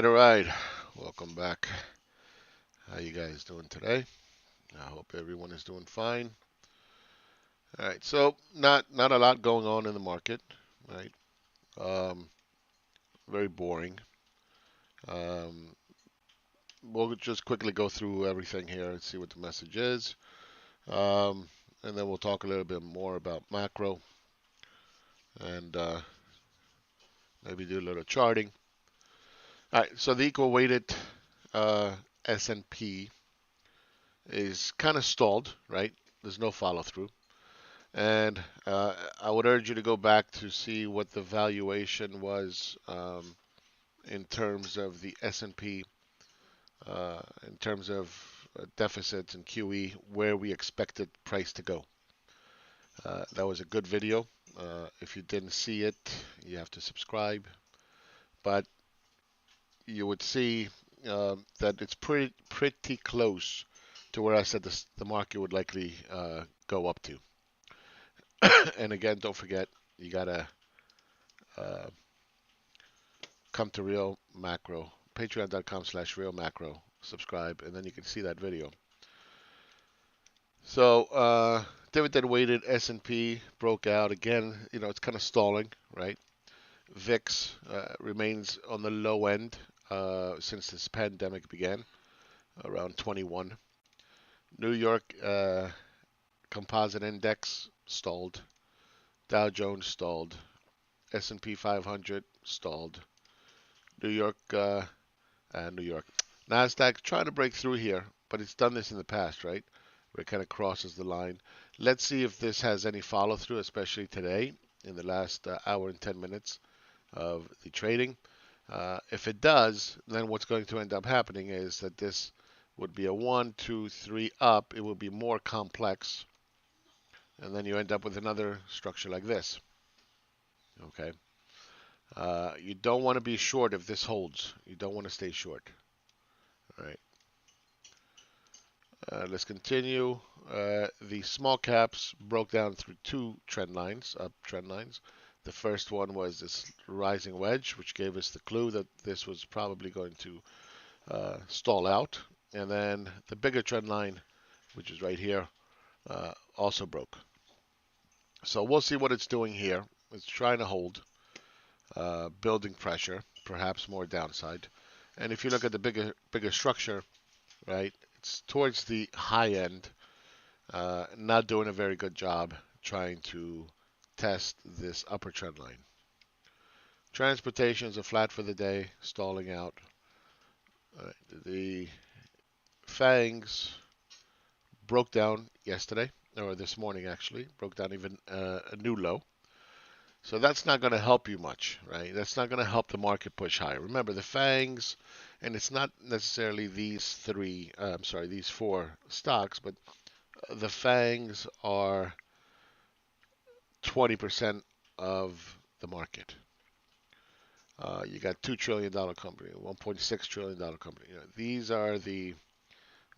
All right. Welcome back. How you guys doing today? I hope everyone is doing fine. All right. So not a lot going on in the market, right? Um, very boring. Um, we'll just quickly go through everything here and see what the message is, um, and then we'll talk a little bit more about macro and maybe do a little charting. All right. So the equal weighted S&P is kind of stalled, right? There's no follow through. And I would urge you to go back to see what the valuation was in terms of the S&P, in terms of deficits and QE, where we expected price to go. That was a good video. If you didn't see it, you have to subscribe. But you would see that it's pretty close to where I said the market would likely go up to. And again, don't forget, you gotta uh, come to RealMacro, patreon.com/RealMacro, subscribe, and then you can see that video. So dividend weighted S&P broke out again. You know, it's kind of stalling, right? VIX remains on the low end since this pandemic began, around 21. New York Composite Index stalled. Dow Jones stalled. S&P 500 stalled. New York Nasdaq trying to break through here, but it's done this in the past, right? Where it kind of crosses the line. Let's see if this has any follow through, especially today in the last hour and 10 minutes of the trading. If it does, then what's going to end up happening is that this would be a 1, 2, 3 up. It will be more complex. And then you end up with another structure like this. Okay. You don't want to be short if this holds. You don't want to stay short. All right. Let's continue. The small caps broke down through two trend lines, up trend lines. The first one was this rising wedge, which gave us the clue that this was probably going to stall out. And then the bigger trend line, which is right here, also broke. So we'll see what it's doing here. It's trying to hold, building pressure, perhaps more downside. And if you look at the bigger structure, right, it's towards the high end, not doing a very good job trying to test this upper trend line. Transportations are flat for the day, stalling out. The FANGs broke down yesterday, or this morning actually, broke down even a new low. So that's not going to help you much, right? That's not going to help the market push higher. Remember, the FANGs, and it's not necessarily these these four stocks, but the FANGs are 20% of the market. You got $2 trillion company, $1.6 trillion company. You know, these are the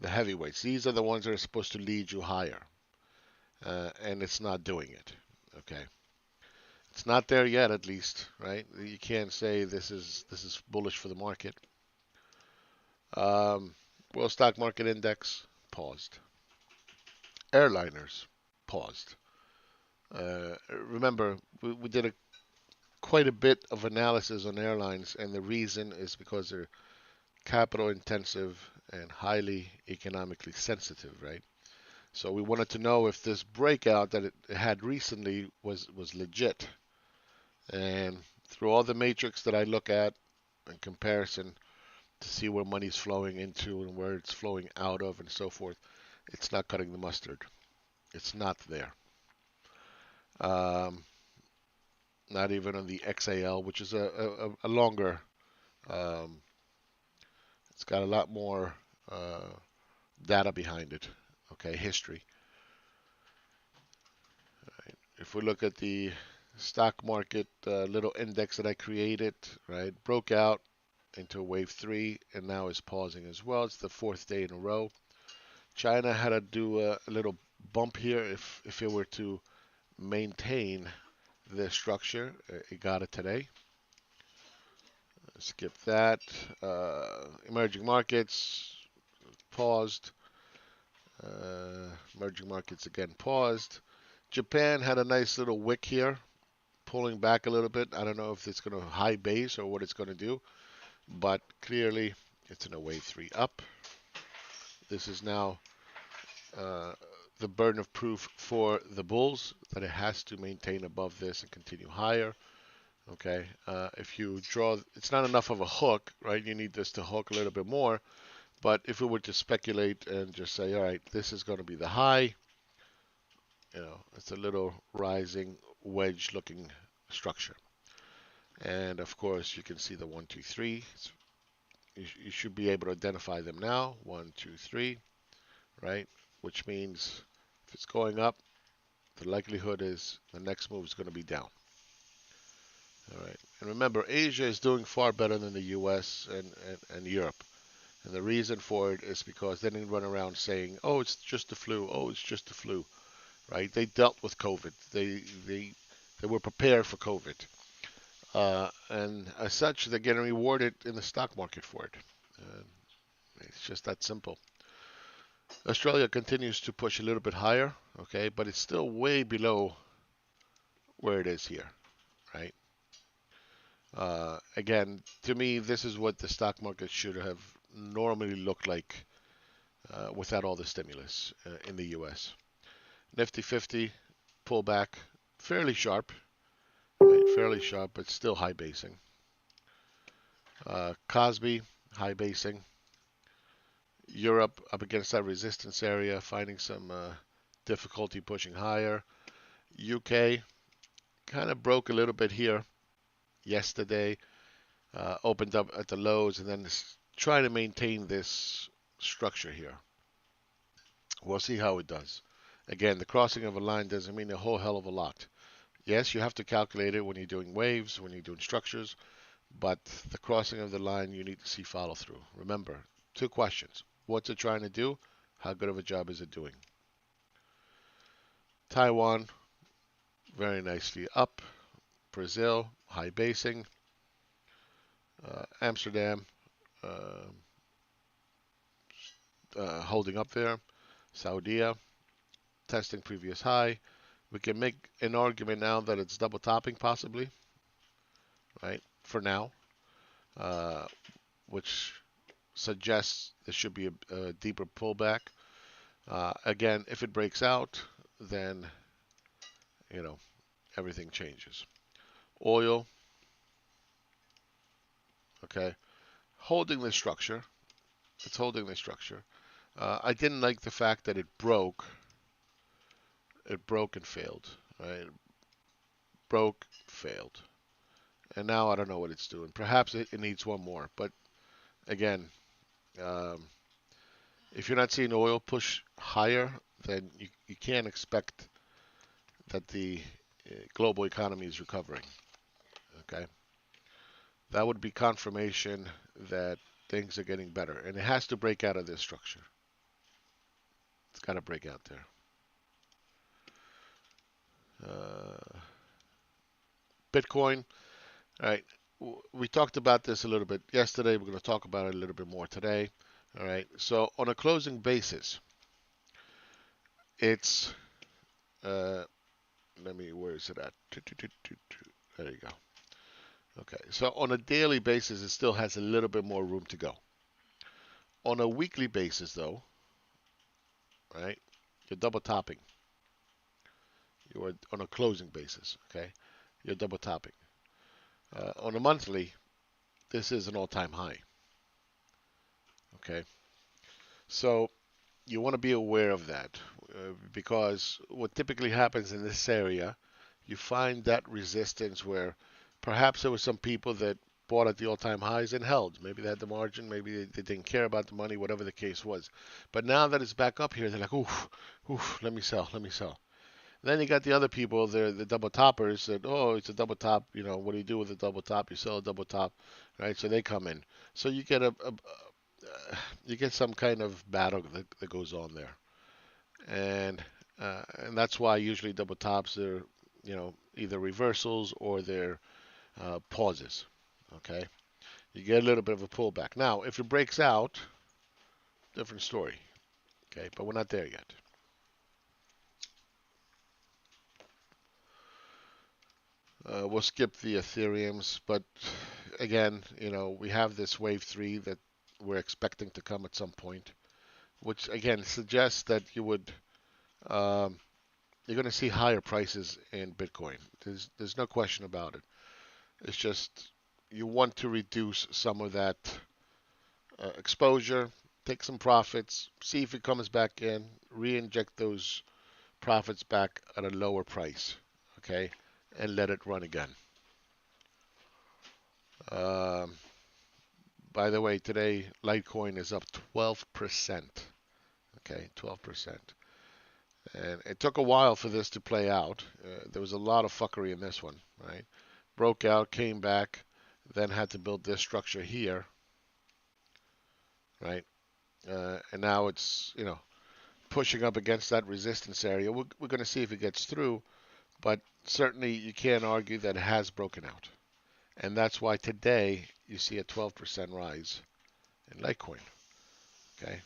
heavyweights. These are the ones that are supposed to lead you higher, and it's not doing it. Okay, it's not there yet, at least, right? You can't say this is bullish for the market. World Stock Market Index paused. Airliners paused. Remember, we did quite a bit of analysis on airlines, and the reason is because they're capital intensive and highly economically sensitive, right? So we wanted to know if this breakout that it had recently was legit. And through all the matrix that I look at in comparison to see where money's flowing into and where it's flowing out of and so forth, it's not cutting the mustard. It's not there. Not even on the XAL, which is a longer, it's got a lot more data behind it, okay, history. Right. If we look at the stock market little index that I created, right, broke out into wave 3 and now is pausing as well. It's the fourth day in a row. China had to do a little bump here if it were to maintain the structure. It got it today. Skip that. Emerging markets paused. Emerging markets again paused. Japan had a nice little wick here, pulling back a little bit. I don't know if it's going to high base or what it's going to do, but clearly it's in a wave 3 up. This is now the burden of proof for the bulls that it has to maintain above this and continue higher. Okay, if you draw, it's not enough of a hook, right? You need this to hook a little bit more. But if we were to speculate and just say, all right, this is going to be the high, it's a little rising wedge-looking structure. And of course, you can see the 1, 2, 3. You should be able to identify them now. 1, 2, 3, right? Which means if it's going up, the likelihood is the next move is going to be down. All right. And remember, Asia is doing far better than the US and Europe. And the reason for it is because they didn't run around saying, oh, it's just the flu. Oh, it's just the flu. Right? They dealt with COVID. They were prepared for COVID. And as such, they're getting rewarded in the stock market for it. It's just that simple. Australia continues to push a little bit higher, okay, but it's still way below where it is here, right? Again, to me, this is what the stock market should have normally looked like without all the stimulus in the U.S. Nifty 50 pullback, fairly sharp, right? Fairly sharp, but still high basing. Cosby, high basing. Europe up against that resistance area, finding some difficulty pushing higher. UK kind of broke a little bit here yesterday, opened up at the lows, and then trying to maintain this structure here. We'll see how it does. Again, the crossing of a line doesn't mean a whole hell of a lot. Yes, you have to calculate it when you're doing waves, when you're doing structures, but the crossing of the line, you need to see follow through. Remember, 2 questions. What's it trying to do? How good of a job is it doing? Taiwan, very nicely up. Brazil, high basing. Amsterdam, holding up there. Saudi, testing previous high. We can make an argument now that it's double topping possibly, right? For now, which suggests there should be a deeper pullback. Again, if it breaks out, then, everything changes. Oil, okay, holding the structure. It's holding the structure. I didn't like the fact that it broke. It broke and failed, right? Broke, failed. And now I don't know what it's doing. Perhaps it needs one more. But again, if you're not seeing oil push higher, then you can't expect that the global economy is recovering. Okay? That would be confirmation that things are getting better. And it has to break out of this structure. It's got to break out there. Bitcoin. All right. We talked about this a little bit yesterday. We're going to talk about it a little bit more today. All right. So on a closing basis, it's where is it at? There you go. Okay. So on a daily basis, it still has a little bit more room to go. On a weekly basis, though, right, you're double topping. You are on a closing basis. Okay, you're double topping. On a monthly, this is an all-time high. Okay, so you want to be aware of that because what typically happens in this area, you find that resistance where perhaps there were some people that bought at the all-time highs and held. Maybe they had the margin, maybe they didn't care about the money, whatever the case was. But now that it's back up here, they're like, oof, let me sell, let me sell. Then you got the other people, they're the double toppers that, oh, it's a double top. What do you do with a double top? You sell a double top, right? So they come in. So you get you get some kind of battle that goes on there, and that's why usually double tops are, either reversals or they're pauses. Okay, You get a little bit of a pullback. Now, if it breaks out, different story. Okay, but we're not there yet. We'll skip the Ethereums, but again, we have this wave 3 that we're expecting to come at some point, which again suggests that um, you're going to see higher prices in Bitcoin. There's no question about it. It's just you want to reduce some of that exposure, take some profits, see if it comes back in, re-inject those profits back at a lower price, okay, and let it run again. Um, by the way, today Litecoin is up 12%. Okay, 12%. And it took a while for this to play out. There was a lot of fuckery in this one, right? Broke out, came back, then had to build this structure here, right? And now it's, pushing up against that resistance area. We're going to see if it gets through, but certainly you can't argue that it has broken out. And that's why today you see a 12% rise in Litecoin, okay?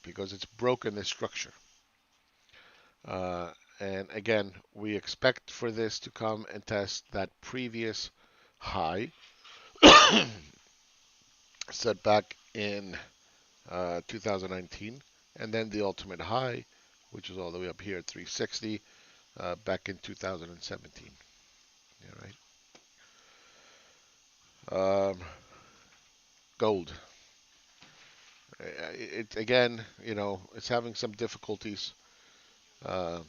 Because it's broken this structure. Uh, and again, we expect for this to come and test that previous high set back in 2019, and then the ultimate high, which is all the way up here at 360, back in 2017. Yeah, right. Gold. It again, it's having some difficulties uh,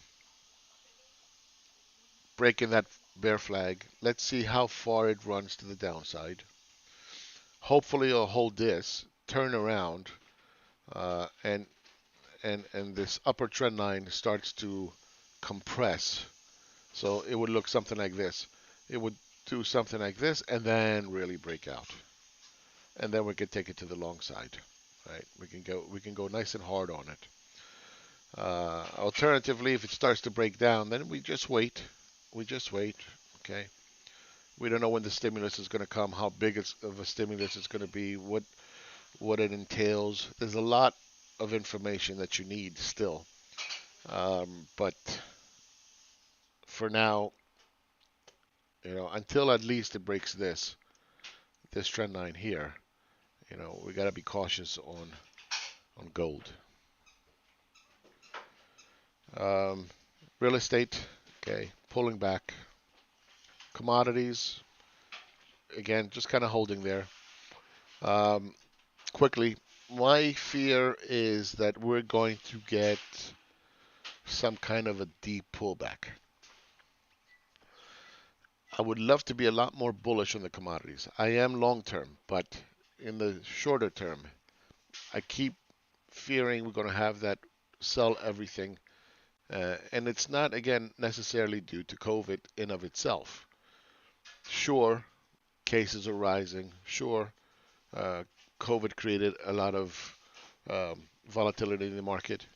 breaking that bear flag. Let's see how far it runs to the downside. Hopefully, it'll hold this, turn around, and this upper trend line starts to compress. So it would look something like this. It would do something like this, and then really break out, and then we can take it to the long side. Right? We can go nice and hard on it. Alternatively, if it starts to break down, then we just wait. We just wait. Okay. We don't know when the stimulus is going to come, how big of a stimulus it's going to be, what it entails. There's a lot of information that you need still. But for now, until at least it breaks this trend line here, we got to be cautious on gold. Um, Real estate, okay, pulling back. Commodities, again, just kind of holding there. Um, Quickly, my fear is that we're going to get some kind of a deep pullback. I would love to be a lot more bullish on the commodities. I am long term, but in the shorter term, I keep fearing we're going to have that sell everything. And it's not, again, necessarily due to COVID in of itself. Sure, cases are rising. Sure, uh, COVID created a lot of volatility in the market,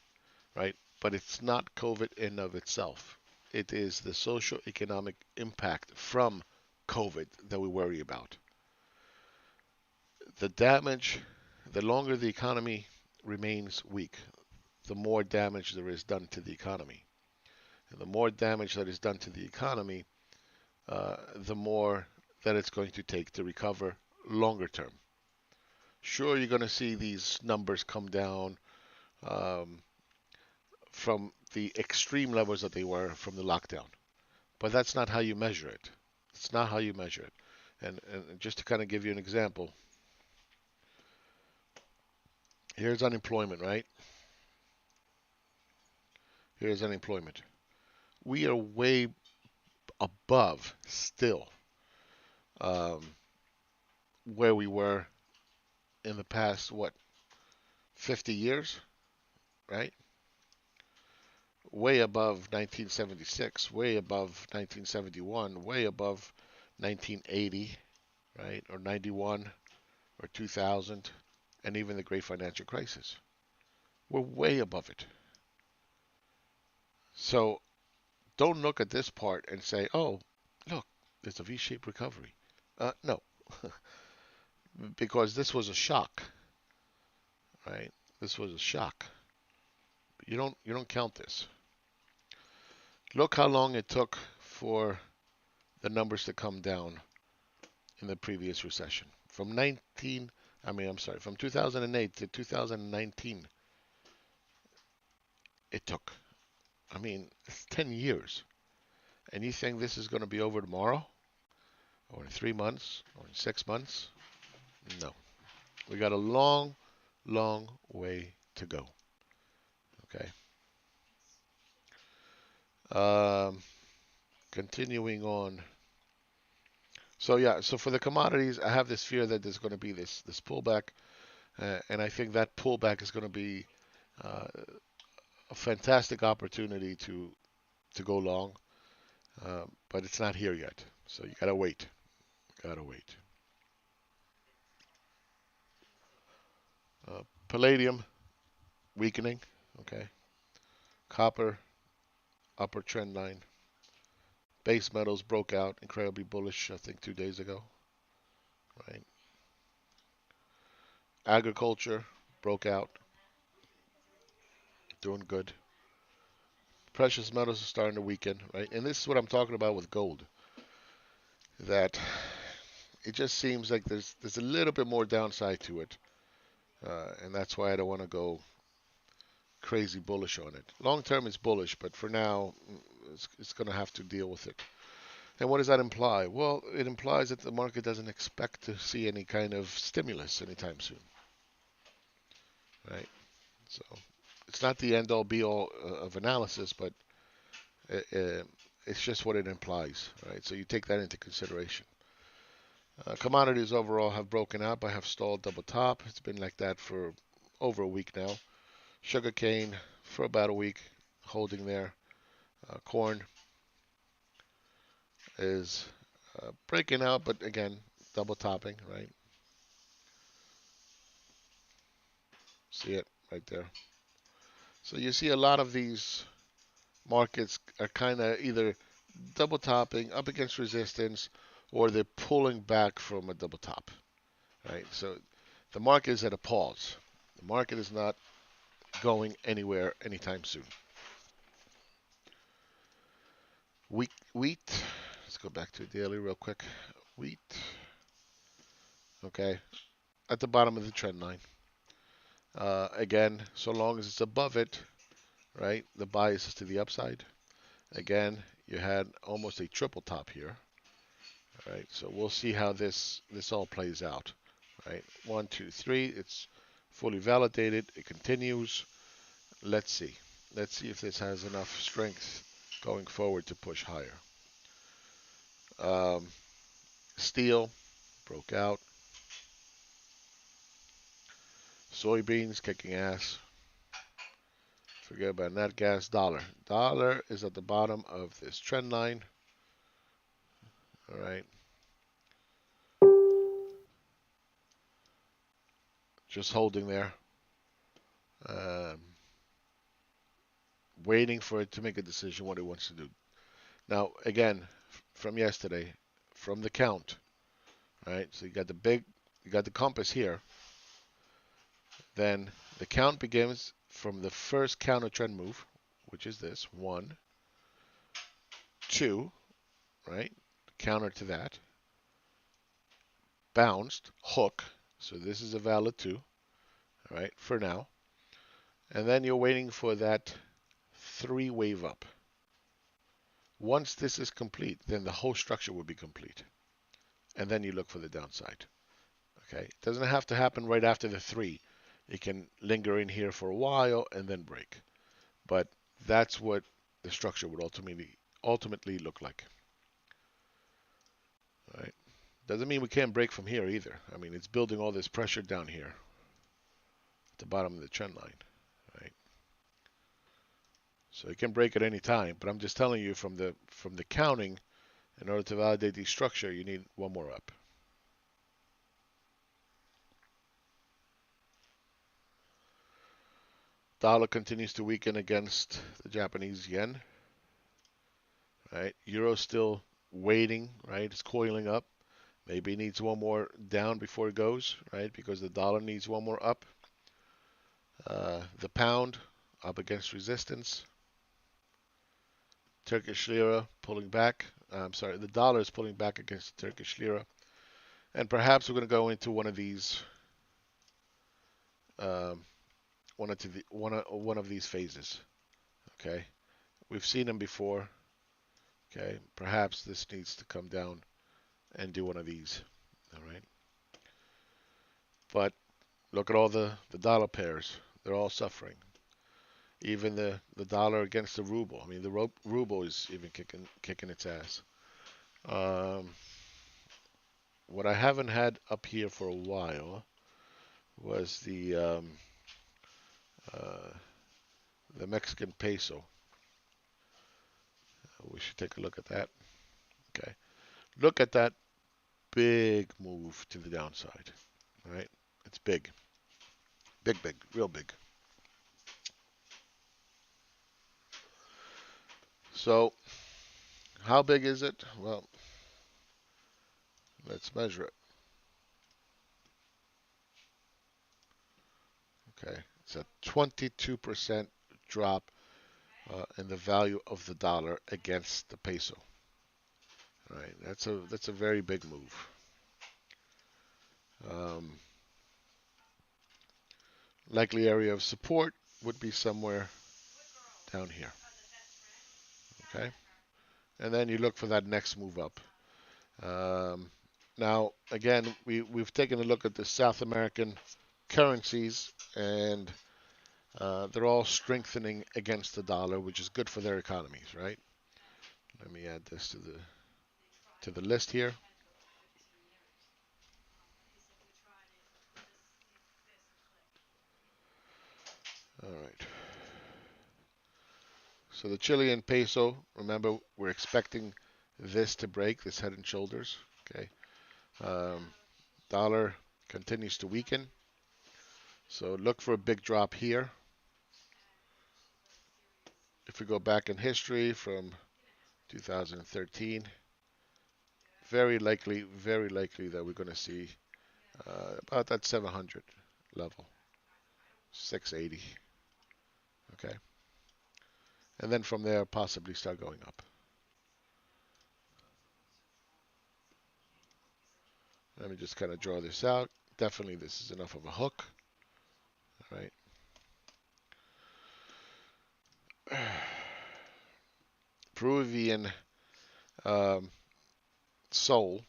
right? But it's not COVID in of itself. It is the social economic impact from COVID that we worry about. The damage, the longer the economy remains weak, the more damage there is done to the economy. And the more damage that is done to the economy, the more that it's going to take to recover longer term. Sure, you're going to see these numbers come down um, from the extreme levels that they were from the lockdown, but that's not how you measure it. It's not how you measure it. And just to kind of give you an example, here's unemployment, right? Here's unemployment. We are way above still um, where we were in the past, 50 years, right? Way above 1976, way above 1971, way above 1980, right? Or 91 or 2000, and even the great financial crisis. We're way above it. So don't look at this part and say, oh, look, there's a V-shaped recovery. No. because this was a shock, right? This was a shock. You don't count this. Look how long it took for the numbers to come down in the previous recession. From 2008 to 2019, it took. It's 10 years. And you think this is going to be over tomorrow? Or in 3 months? Or in 6 months? No. We got a long, long way to go. Okay. Continuing on. So for the commodities, I have this fear that there's going to be this pullback, and I think that pullback is going to be uh, a fantastic opportunity to go long, but it's not here yet. So you gotta wait. Gotta wait. Palladium weakening. Okay. Copper upper trend line. Base metals broke out, incredibly bullish. I think 2 days ago. Right. Agriculture broke out, doing good. Precious metals are starting to weaken. Right. And this is what I'm talking about with gold. That it just seems like there's a little bit more downside to it, and that's why I don't want to go crazy bullish on it. Long term it's bullish, but for now it's going to have to deal with it. And what does that imply? Well, it implies that the market doesn't expect to see any kind of stimulus anytime soon, right? So it's not the end all be all of analysis, but it's just what it implies, right? So you take that into consideration. Commodities overall have broken out, but have stalled double top. It's been like that for over a week now. Sugarcane for about a week, holding there. Corn is breaking out, but again, double topping, right? See it right there. So you see a lot of these markets are kind of either double topping up against resistance or they're pulling back from a double top, right? So the market is at a pause. The market is not going anywhere anytime soon. Wheat. Let's go back to daily real quick. Wheat. Okay. At the bottom of the trend line. Again, so long as it's above it, right? The bias is to the upside. Again, you had almost a triple top here. All right. So we'll see how this all plays out. Right. 1, 2, 3. It's fully validated. It continues. Let's see. Let's see if this has enough strength going forward to push higher. Um, Steel broke out. Soybeans kicking ass. Forget about nat gas. Dollar. Dollar is at the bottom of this trend line. All right. Just holding there. Um, Waiting for it to make a decision what it wants to do. Now, again, from yesterday, from the count, right? So you got the compass here. Then the count begins from the first counter trend move, which is this 1, 2, right? Counter to that. Bounced, hook. So this is a valid 2, all right, for now. And then you're waiting for that 3 wave up. Once this is complete, then the whole structure will be complete. And then you look for the downside. Okay, it doesn't have to happen right after the 3. It can linger in here for a while and then break. But that's what the structure would ultimately look like. All right. Doesn't mean we can't break from here either. It's building all this pressure down here at the bottom of the trend line. Right. So it can break at any time, but I'm just telling you from the counting, in order to validate the structure, you need one more up. Dollar continues to weaken against the Japanese yen. Right, euro still waiting. Right, it's coiling up. Maybe it needs one more down before it goes, right? Because the dollar needs one more up. The pound up against resistance. Turkish lira pulling back. I'm sorry, the dollar is pulling back against the Turkish lira. And perhaps we're going to go into one of these, um, one of these phases. Okay, we've seen them before. Okay, perhaps this needs to come down and do one of these. All right, but look at all the dollar pairs; they're all suffering. Even the dollar against the ruble. I mean, the ruble is even kicking its ass. Um, what I haven't had up here for a while was uh, the Mexican peso. We should take a look at that. Okay, look at that big move to the downside. All right, it's big, big, real big. So how big is it? Well, let's measure it. Okay, it's a 22% drop in the value of the dollar against the peso. All right, that's a very big move. Um, Likely area of support would be somewhere down here. Okay, and then you look for that next move up. Um, Now, again, we've taken a look at the South American currencies, and they're all strengthening against the dollar, which is good for their economies, right? Let me add this to the list here. All right. So the Chilean peso, remember, we're expecting this to break, this head and shoulders. Okay. Um, Dollar continues to weaken. So look for a big drop here. If we go back in history from 2013, very likely that we're going to see about that 700 level, 680. Okay. And then from there, possibly start going up. Let me just kind of draw this out. Definitely, this is enough of a hook. All right. Peruvian um, sol.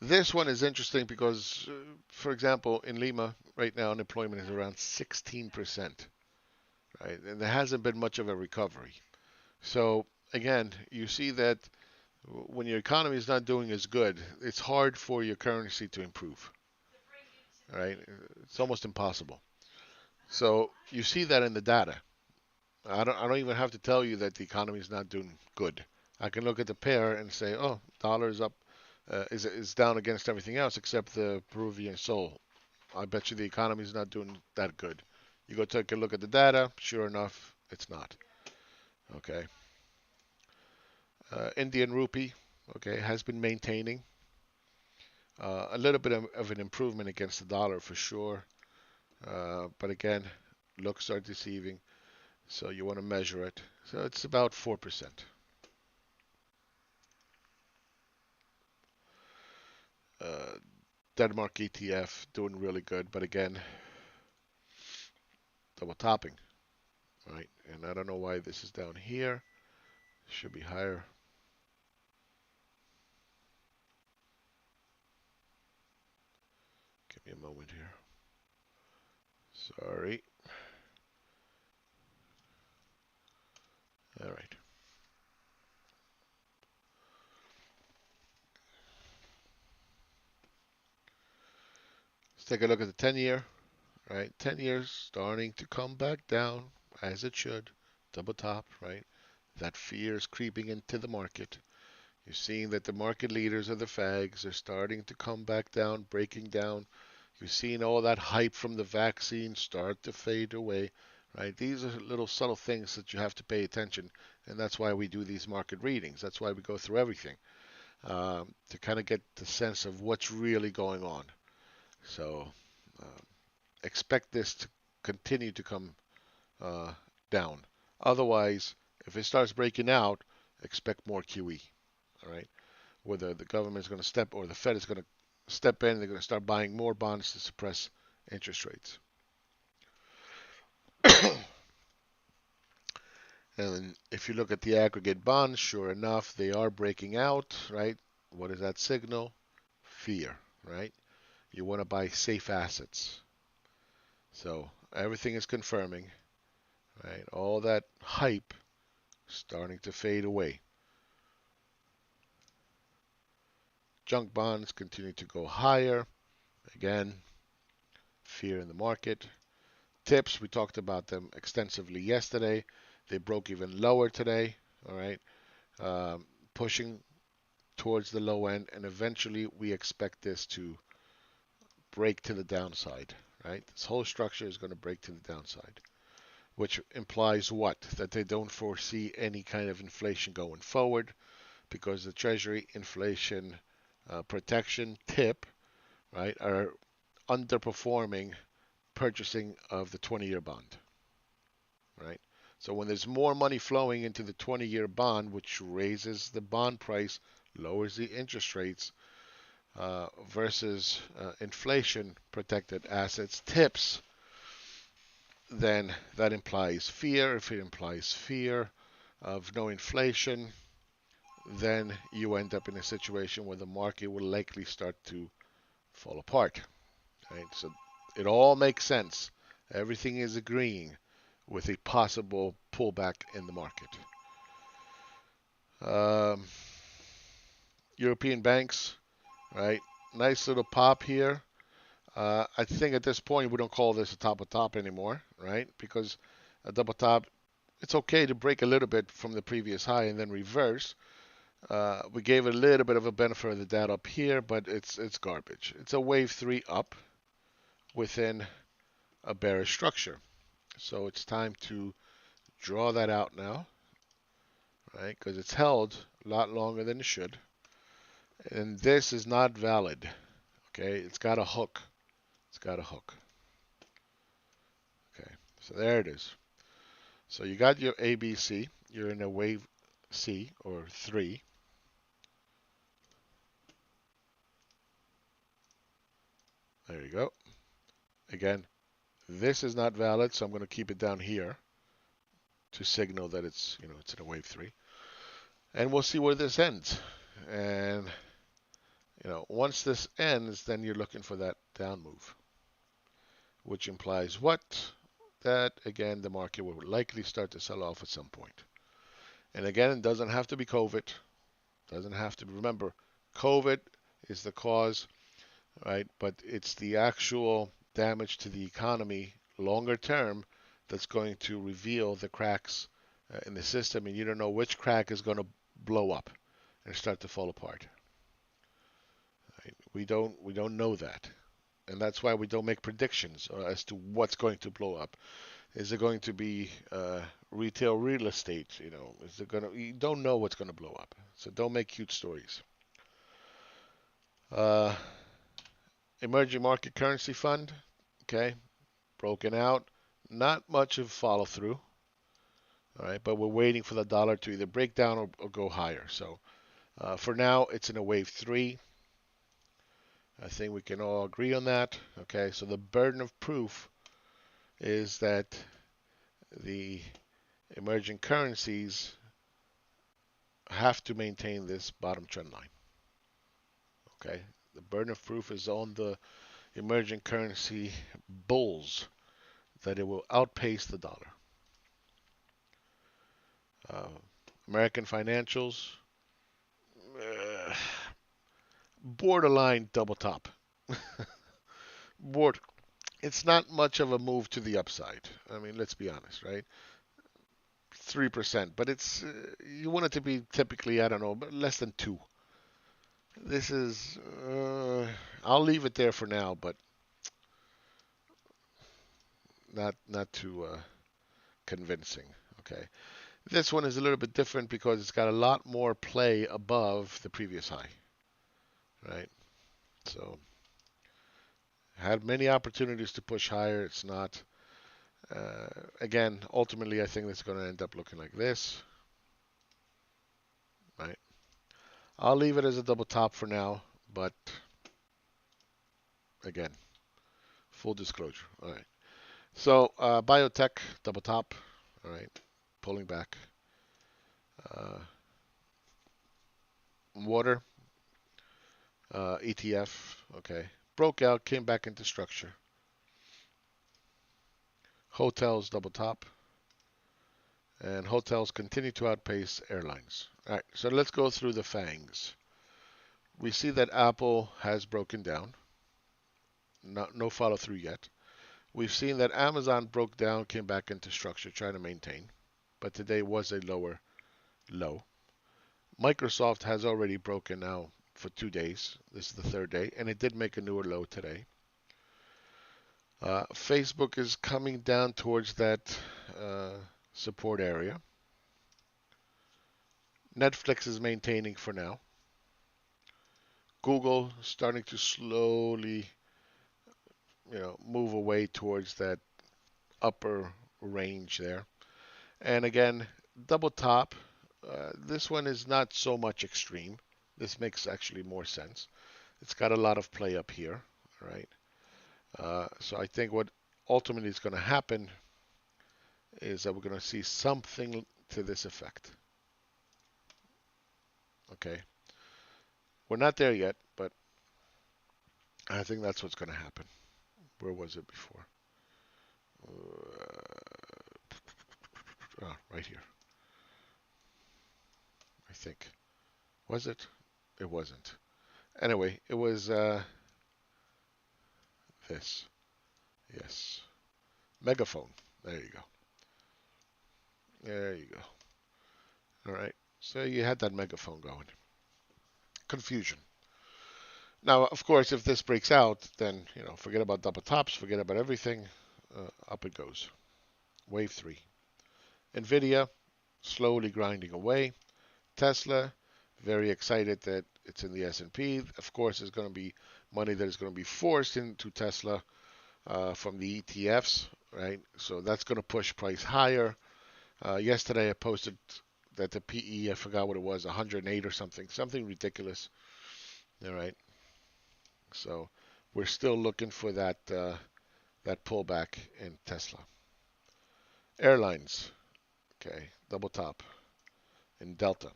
This one is interesting because, for example, in Lima right now, unemployment is around 16%, right? And there hasn't been much of a recovery. So again, you see that when your economy is not doing as good, it's hard for your currency to improve, right? It's almost impossible. So you see that in the data. I don't even have to tell you that the economy is not doing good. I can look at the pair and say, oh, dollar is up, is down against everything else except the Peruvian sol. I bet you the economy is not doing that good. You go take a look at the data. Sure enough, it's not. Okay. Indian rupee, okay, has been maintaining a little bit of an improvement against the dollar for sure. But again, looks are deceiving. So you want to measure it. So it's about 4%. Uh, Denmark ETF doing really good, but again, double topping, right? And I don't know why this is down here. Should be higher. Give me a moment here. Sorry. All right. Let's take a look at the 10-year, right? 10 years starting to come back down as it should. Double top, right? That fear is creeping into the market. You're seeing that the market leaders of the fags are starting to come back down, breaking down. You're seeing all that hype from the vaccine start to fade away, right? These are little subtle things that you have to pay attention, and that's why we do these market readings. That's why we go through everything. to kind of get the sense of what's really going on. So expect this to continue to come uh, down. Otherwise, if it starts breaking out, expect more QE. All right, whether the government is going to step or the Fed is going to step in, they're going to start buying more bonds to suppress interest rates. And if you look at the aggregate bonds, sure enough, they are breaking out, right? What is that signal? Fear, right? You want to buy safe assets. So everything is confirming, right? All that hype starting to fade away. Junk bonds continue to go higher. Again, fear in the market. Tips, we talked about them extensively yesterday. They broke even lower today, all right? Pushing towards the low end, and eventually we expect this to break to the downside, right? This whole structure is going to break to the downside, which implies what? That they don't foresee any kind of inflation going forward because the Treasury inflation protection tip, right, are underperforming purchasing of the 20-year bond, right? So when there's more money flowing into the 20-year bond, which raises the bond price, lowers the interest rates, versus inflation protected assets tips, then that implies fear. If it implies fear of no inflation, then you end up in a situation where the market will likely start to fall apart. Right? So it all makes sense. Everything is agreeing with a possible pullback in the market. Um, European banks, right? Nice little pop here. I think at this point we don't call this a top of top anymore, right? Because a double top, it's okay to break a little bit from the previous high and then reverse. We gave it a little bit of a benefit of the doubt up here, but it's garbage. It's a wave 3 up within a bearish structure. So it's time to draw that out now, right? Because it's held a lot longer than it should. And this is not valid, okay? It's got a hook. It's got a hook. Okay, so there it is. So you got your ABC. You're in a wave C or 3. There you go. Again, this is not valid, so I'm going to keep it down here to signal that it's, it's in a wave 3. And we'll see where this ends. And, once this ends, then you're looking for that down move, which implies what? That, again, the market will likely start to sell off at some point. And again, it doesn't have to be COVID. Doesn't have to be. Remember, COVID is the cause, right? But it's the actual damage to the economy longer term that's going to reveal the cracks in the system, and you don't know which crack is going to blow up and start to fall apart. Right? We don't know that, and that's why we don't make predictions as to what's going to blow up. Is it going to be retail real estate? Is it gonna? You don't know what's going to blow up, so don't make cute stories. Emerging market currency fund, okay, broken out. Not much of follow through. All right, but we're waiting for the dollar to either break down or go higher. So for now, it's in a wave 3. I think we can all agree on that. Okay, so the burden of proof is that the emerging currencies have to maintain this bottom trend line. Okay, the burden of proof is on the emerging currency bulls that it will outpace the dollar. American financials, borderline double top. It's not much of a move to the upside. I mean, let's be honest, right? 3%, but it's you want it to be typically, I don't know, but less than 2. This is I'll leave it there for now, but not too convincing. Okay. This one is a little bit different because it's got a lot more play above the previous high, right? So had many opportunities to push higher. It's not. Again, ultimately, I think it's going to end up looking like this, right? I'll leave it as a double top for now, but again, full disclosure. All right. So biotech double top. All right, pulling back. Uh, water ETF. Okay, broke out, came back into structure. Hotels double top, and hotels continue to outpace airlines. All right, so let's go through the fangs. We see that Apple has broken down. No follow through yet. We've seen that Amazon broke down, came back into structure, trying to maintain, but today was a lower low. Microsoft has already broken now for 2 days. This is the third day, and it did make a newer low today. Facebook is coming down towards that support area. Netflix is maintaining for now. Google starting to slowly, move away towards that upper range there. And again, double top. This one is not so much extreme. This makes actually more sense. It's got a lot of play up here, right? So I think what ultimately is going to happen is that we're going to see something to this effect. Okay. We're not there yet, but I think that's what's going to happen. Where was it before? Right here. I think. Was it? It wasn't. Anyway, it was this. Yes. Megaphone. There you go. There you go. All right. So you had that megaphone going. Confusion. Now, of course, if this breaks out, then, forget about double tops, forget about everything. Up it goes. Wave 3. Nvidia, slowly grinding away. Tesla, very excited that it's in the S&P. Of course, there's going to be money that is going to be forced into Tesla from the ETFs, right? So that's going to push price higher. Yesterday, I posted that the PE, I forgot what it was, 108 or something ridiculous. All right. So we're still looking for that pullback in Tesla. Airlines, okay, double top in Delta.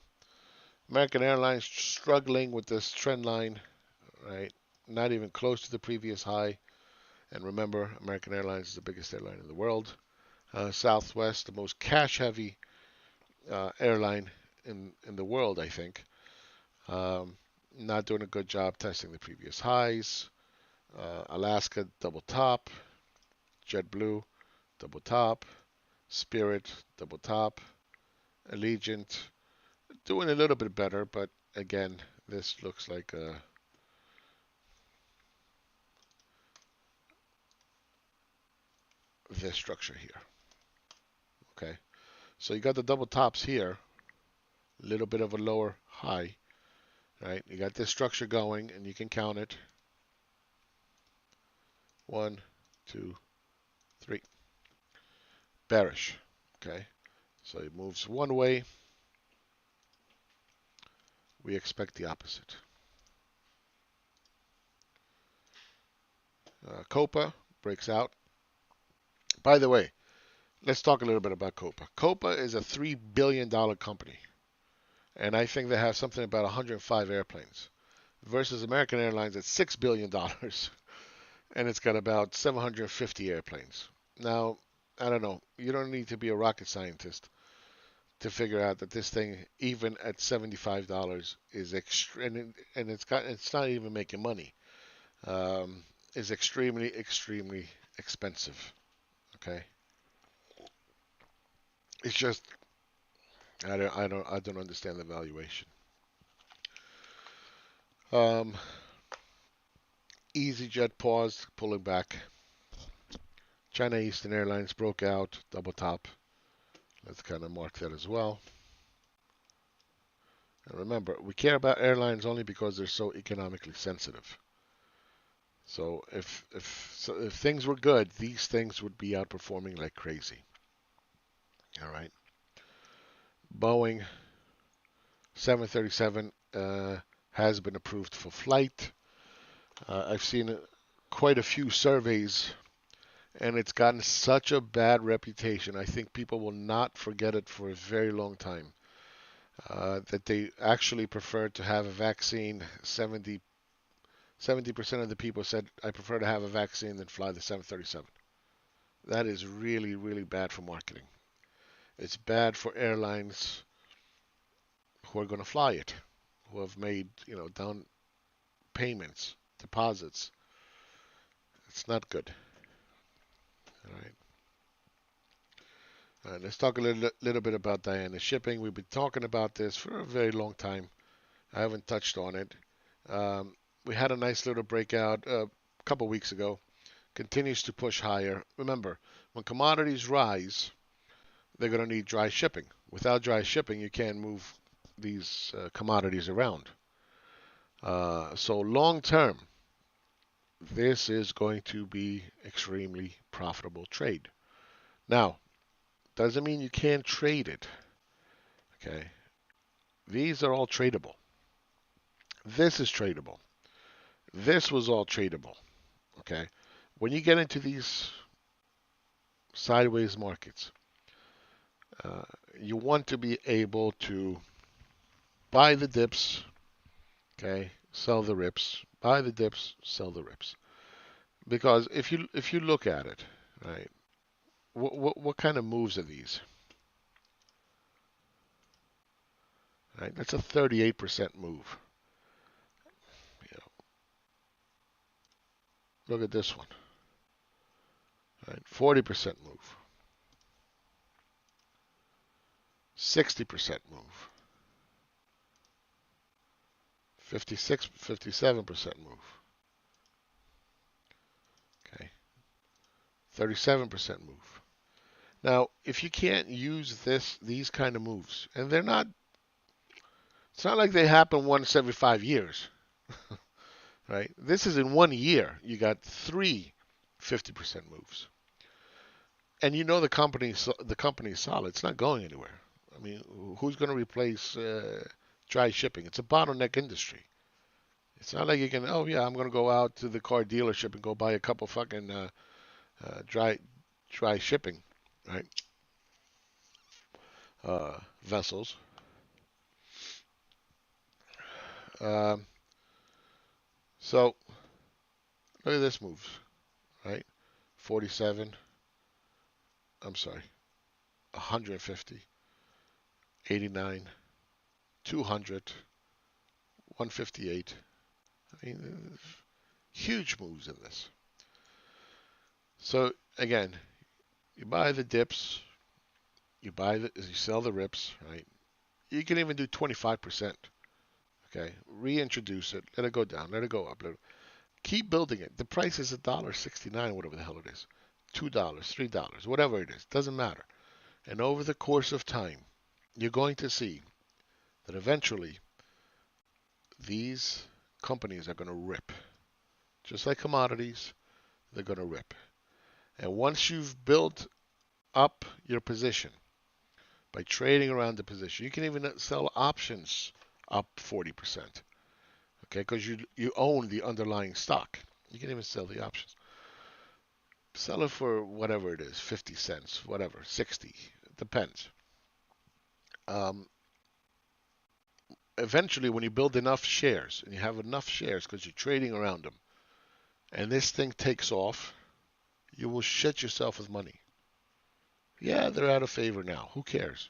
American Airlines struggling with this trend line, right? Not even close to the previous high. And remember, American Airlines is the biggest airline in the world. Southwest, the most cash-heavy airline in the world, I think. Not doing a good job testing the previous highs. Alaska, double top. JetBlue, double top. Spirit, double top. Allegiant, doing a little bit better, but again, this looks like this structure here. Okay, so you got the double tops here, a little bit of a lower high, right? You got this structure going, and you can count it. 1, 2, 3. Bearish. Okay, so it moves one way. We expect the opposite. Copa breaks out. By the way, let's talk a little bit about Copa. Copa is a $3 billion company, and I think they have something about 105 airplanes, versus American Airlines at $6 billion, and it's got about 750 airplanes. Now, I don't know. You don't need to be a rocket scientist to figure out that this thing, even at $75, is and it's not even making money. Is extremely expensive. Okay, it's just I don't understand the valuation. Um, EasyJet paused, pulling back. China Eastern Airlines broke out, double top. Let's kind of mark that as well. And remember, we care about airlines only because they're so economically sensitive. So if things were good, these things would be outperforming like crazy. All right. Boeing 737 has been approved for flight. I've seen quite a few surveys, and it's gotten such a bad reputation. I think people will not forget it for a very long time. That they actually prefer to have a vaccine. 70% of the people said, I prefer to have a vaccine than fly the 737. That is really, really bad for marketing. It's bad for airlines who are going to fly it, who have made, down payments, deposits. It's not good. All right. All right, let's talk a little bit about Diana shipping. We've been talking about this for a very long time. I haven't touched on it. Um, we had a nice little breakout a couple weeks ago. Continues to push higher. Remember, when commodities rise, they're going to need dry shipping. Without dry shipping, you can't move these commodities around. So long term, this is going to be extremely profitable trade. Now, doesn't mean you can't trade it. Okay, these are all tradable. This is tradable. This was all tradable. Okay, when you get into these sideways markets, uh, you want to be able to buy the dips, okay, sell the rips, buy the dips, sell the rips. Because if you look at it, right, what kind of moves are these? Right, that's a 38% move. You know, look at this one, right, 40% move, 60% move, 56, 57% move, okay, 37% move. Now, if you can't use these kind of moves, and it's not like they happen once every 5 years, right? This is in 1 year. You got three 50% moves, and the company's solid. It's not going anywhere. I mean, who's going to replace dry shipping? It's a bottleneck industry. It's not like you can. Oh yeah, I'm going to go out to the car dealership and go buy a couple fucking dry shipping, right? Vessels. Um, so look at this move, right? 47. I'm sorry, 150, 89, 200, 158. I mean, huge moves in this. So again, you buy the dips, you sell the rips, right? You can even do 25%. Okay, reintroduce it, let it go down, let it go up, keep building it. The price is $1.69, whatever the hell it is, $2, $3, whatever it is, doesn't matter. And over the course of time, you're going to see that eventually these companies are going to rip. Just like commodities, they're going to rip. And once you've built up your position by trading around the position, you can even sell options up 40%. Okay, because you own the underlying stock. You can even sell the options. Sell it for whatever it is, 50 cents, whatever, 60. It depends. Um, Eventually, when you build enough shares, and you have enough shares because you're trading around them, and this thing takes off, you will shit yourself with money. Yeah, they're out of favor now. Who cares?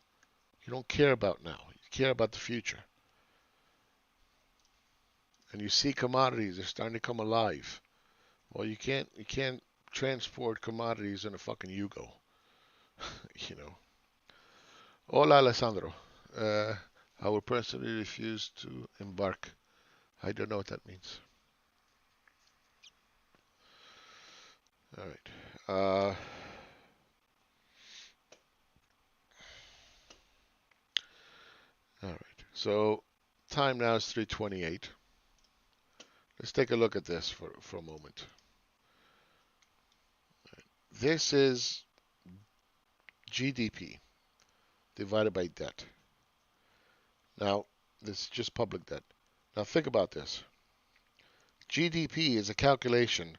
You don't care about now. You care about the future. And you see commodities, they're starting to come alive. Well, you can't transport commodities in a fucking Yugo. you know. Hola, Alessandro. Uh, I will personally refuse to embark. I don't know what that means. All right. So time now is 3:28. Let's take a look at this for a moment. This is GDP divided by debt. Now, this is just public debt. Now think about this. GDP is a calculation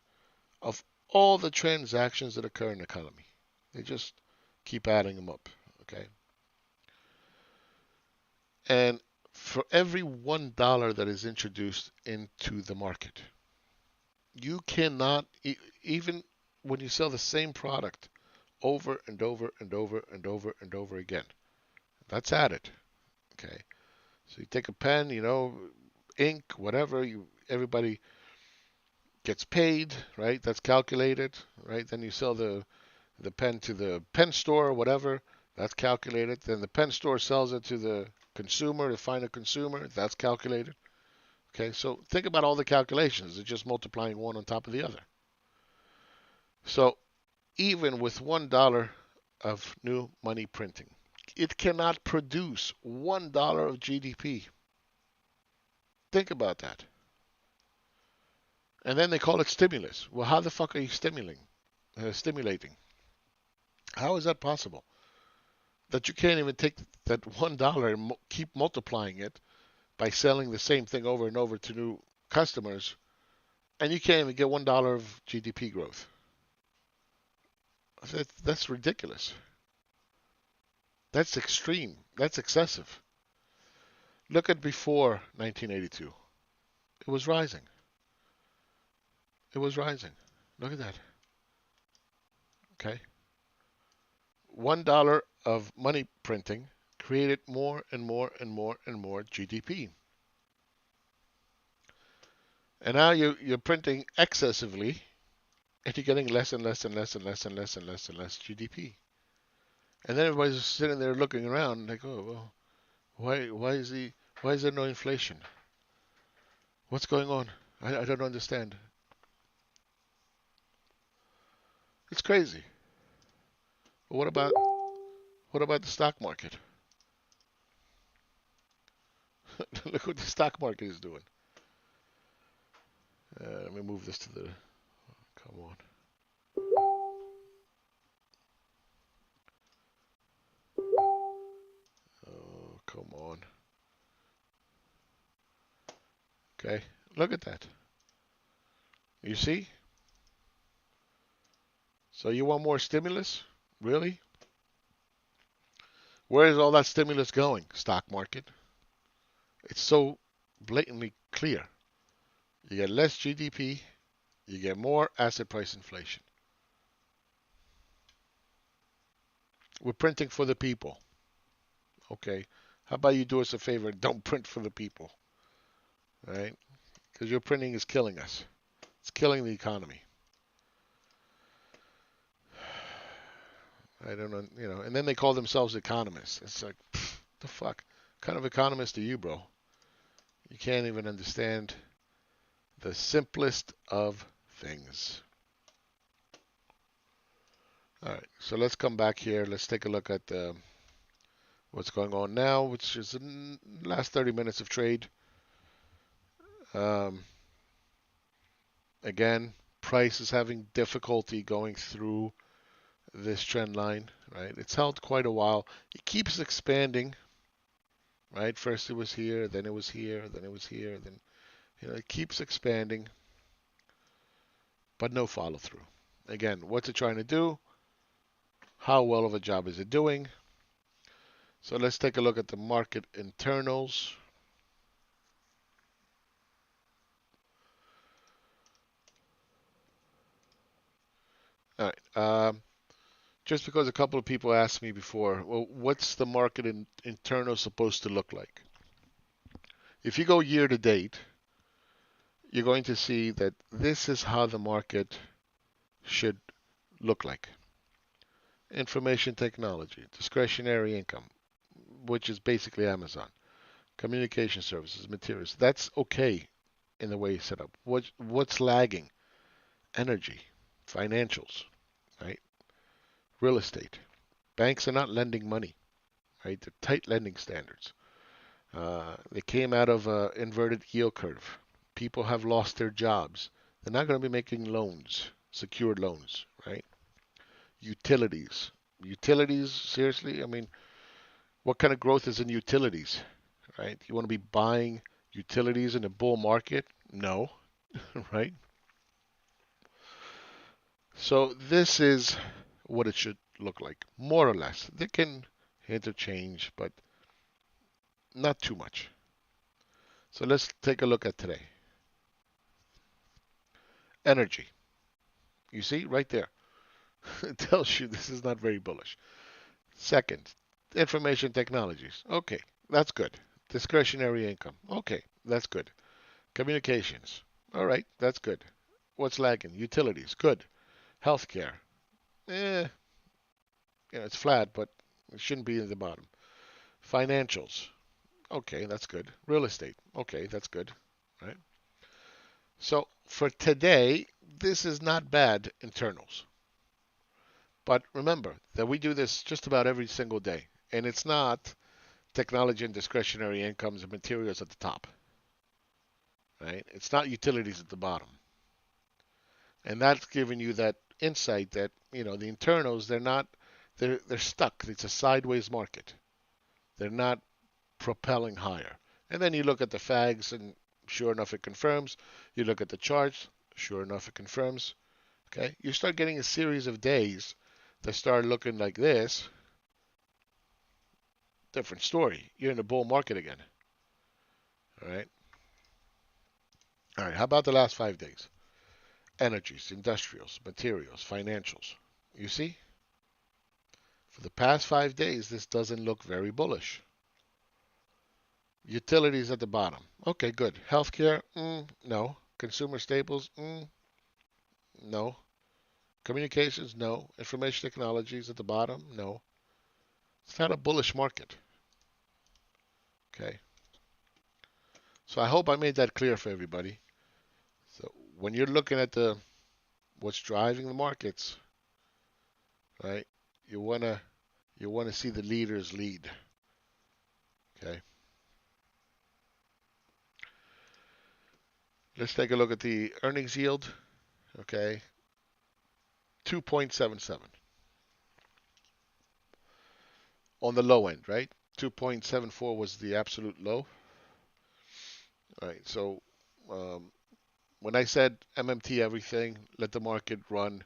of all the transactions that occur in the economy. They just keep adding them up, okay? And for every $1 that is introduced into the market, you cannot, even when you sell the same product over and over and over and over and over again, that's added, okay? So you take a pen, ink, whatever, everybody gets paid, right? That's calculated, right? Then you sell the pen to the pen store or whatever, that's calculated. Then the pen store sells it to the consumer, the final consumer, that's calculated. Okay, so think about all the calculations. It's just multiplying one on top of the other. So even with $1 of new money printing, it cannot produce $1 of GDP. Think about that. And then they call it stimulus. Well, how the fuck are you stimulating? How is that possible? That you can't even take that $1 and keep multiplying it by selling the same thing over and over to new customers, and you can't even get $1 of GDP growth. That's ridiculous. That's extreme. That's excessive. Look at before 1982. It was rising. It was rising. Look at that. Okay. $1 of money printing created more and more and more and more GDP. And now you're printing excessively, and you're getting less and less and less and less and less and less and less GDP. And then everybody's sitting there looking around and they go, well, why is there no inflation? What's going on? I don't understand. It's crazy. But what about the stock market? Look what the stock market is doing. Let me move this to the. Come on. Oh, come on. Okay, look at that. You see? So you want more stimulus? Really? Where is all that stimulus going? Stock market. It's so blatantly clear. You get less GDP, you get more asset price inflation. We're printing for the people. Okay. How about you do us a favor and don't print for the people? Right? Because your printing is killing us. It's killing the economy. I don't know, and then they call themselves economists. It's like, the fuck? What kind of economist are you, bro? You can't even understand the simplest of things. All right, so let's come back here. Let's take a look at what's going on now, which is the last 30 minutes of trade. Again, price is having difficulty going through this trend line, right? It's held quite a while. It keeps expanding, right? First it was here, then it was here, then it was here, then it keeps expanding, but no follow through. Again, what's it trying to do? How well of a job is it doing? So let's take a look at the market internals. All right. Just because a couple of people asked me before, well, what's the market internal supposed to look like? If you go year to date, you're going to see that this is how the market should look like. Information technology, discretionary income, which is basically Amazon, communication services, materials. That's okay in the way it's set up. What's lagging? Energy, financials, right? Real estate. Banks are not lending money, right? They're tight lending standards. They came out of an inverted yield curve. People have lost their jobs. They're not going to be making loans, secured loans, right? Utilities. Utilities, seriously? I mean, what kind of growth is in utilities, right? You want to be buying utilities in a bull market? No, right? So this is what it should look like, more or less. They can interchange, but not too much. So let's take a look at today. Energy. You see right there. It tells you this is not very bullish. Second, information technologies. Okay, that's good. Discretionary income. Okay, that's good. Communications. All right, that's good. What's lagging? Utilities. Good. Healthcare. Eh, it's flat, but it shouldn't be at the bottom. Financials. Okay, that's good. Real estate. Okay, that's good. Right. So for today, this is not bad internals. But remember that we do this just about every single day. And it's not technology and discretionary incomes and materials at the top. Right? It's not utilities at the bottom. And that's giving you that insight that, the internals, they're stuck. It's a sideways market. They're not propelling higher. And then you look at the fags and sure enough it confirms. You look at the charts, sure enough it confirms. Okay? You start getting a series of days that start looking like this. Different story. You're in a bull market again. All right. All right. How about the last 5 days? Energies, industrials, materials, financials. You see? For the past 5 days, this doesn't look very bullish. Utilities at the bottom. Okay, good. Healthcare? No. Consumer staples? No. Communications? No. Information technologies at the bottom? No. It's not a bullish market. Okay. So I hope I made that clear for everybody. So when you're looking at what's driving the markets, right? You wanna see the leaders lead. Okay. Let's take a look at the earnings yield. Okay. 2.77 on the low end, right? 2.74 was the absolute low. All right. So when I said MMT everything, let the market run,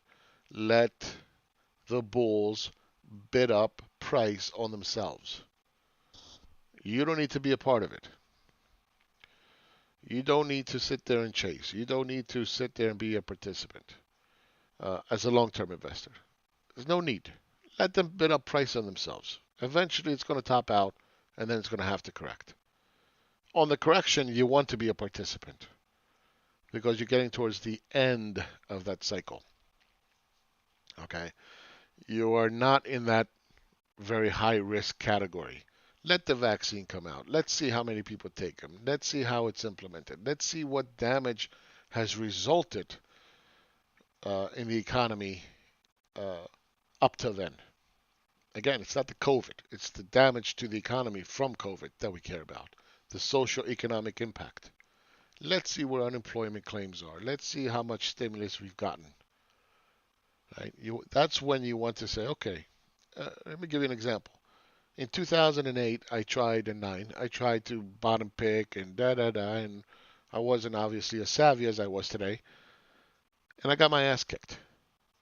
let the bulls bid up price on themselves. You don't need to be a part of it. You don't need to sit there and chase. You don't need to sit there and be a participant as a long-term investor. There's no need. Let them bid up price on themselves. Eventually, it's going to top out, and then it's going to have to correct. On the correction, you want to be a participant because you're getting towards the end of that cycle. Okay? You are not in that very high-risk category. Let the vaccine come out. Let's see how many people take them. Let's see how it's implemented. Let's see what damage has resulted in the economy up till then. Again, it's not the COVID. It's the damage to the economy from COVID that we care about. The social economic impact. Let's see where unemployment claims are. Let's see how much stimulus we've gotten. Right? That's when you want to say, okay, let me give you an example. In 2008, I tried to bottom pick and and I wasn't obviously as savvy as I was today, and I got my ass kicked.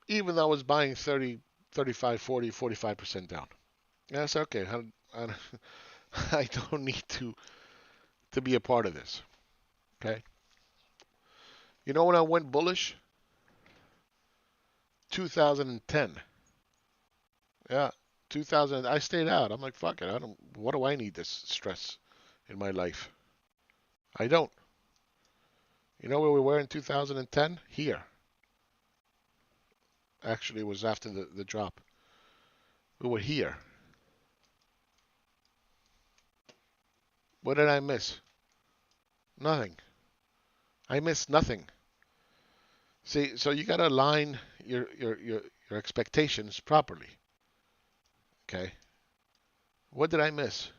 Even though I was buying 30, 35, 40, 45% down. And I said, okay, I don't need to be a part of this. Okay. You know when I went bullish? 2010. Yeah, 2000. I stayed out. I'm like, fuck it. What do I need this stress in my life? I don't. You know where we were in 2010? Here. Actually, it was after the drop. We were here. What did I miss? Nothing. I missed nothing. See, so you got to align your expectations properly. Okay. What did I miss?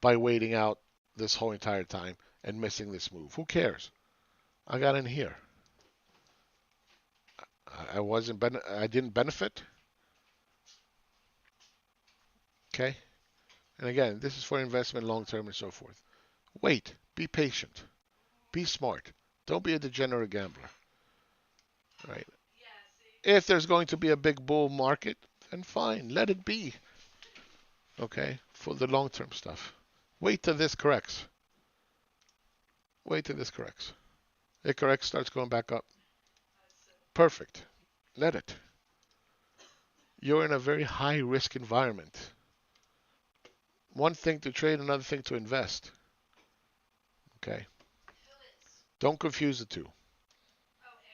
by waiting out this whole entire time and missing this move. Who cares? I got in here. I didn't benefit. Okay? And again, this is for investment long term and so forth. Wait, be patient. Be smart. Don't be a degenerate gambler. Right? If there's going to be a big bull market, then fine, let it be. Okay? For the long term stuff. Wait till this corrects. Wait till this corrects. It corrects, starts going back up. Perfect. Let it. You're in a very high risk environment. One thing to trade, another thing to invest. Okay? Don't confuse the two.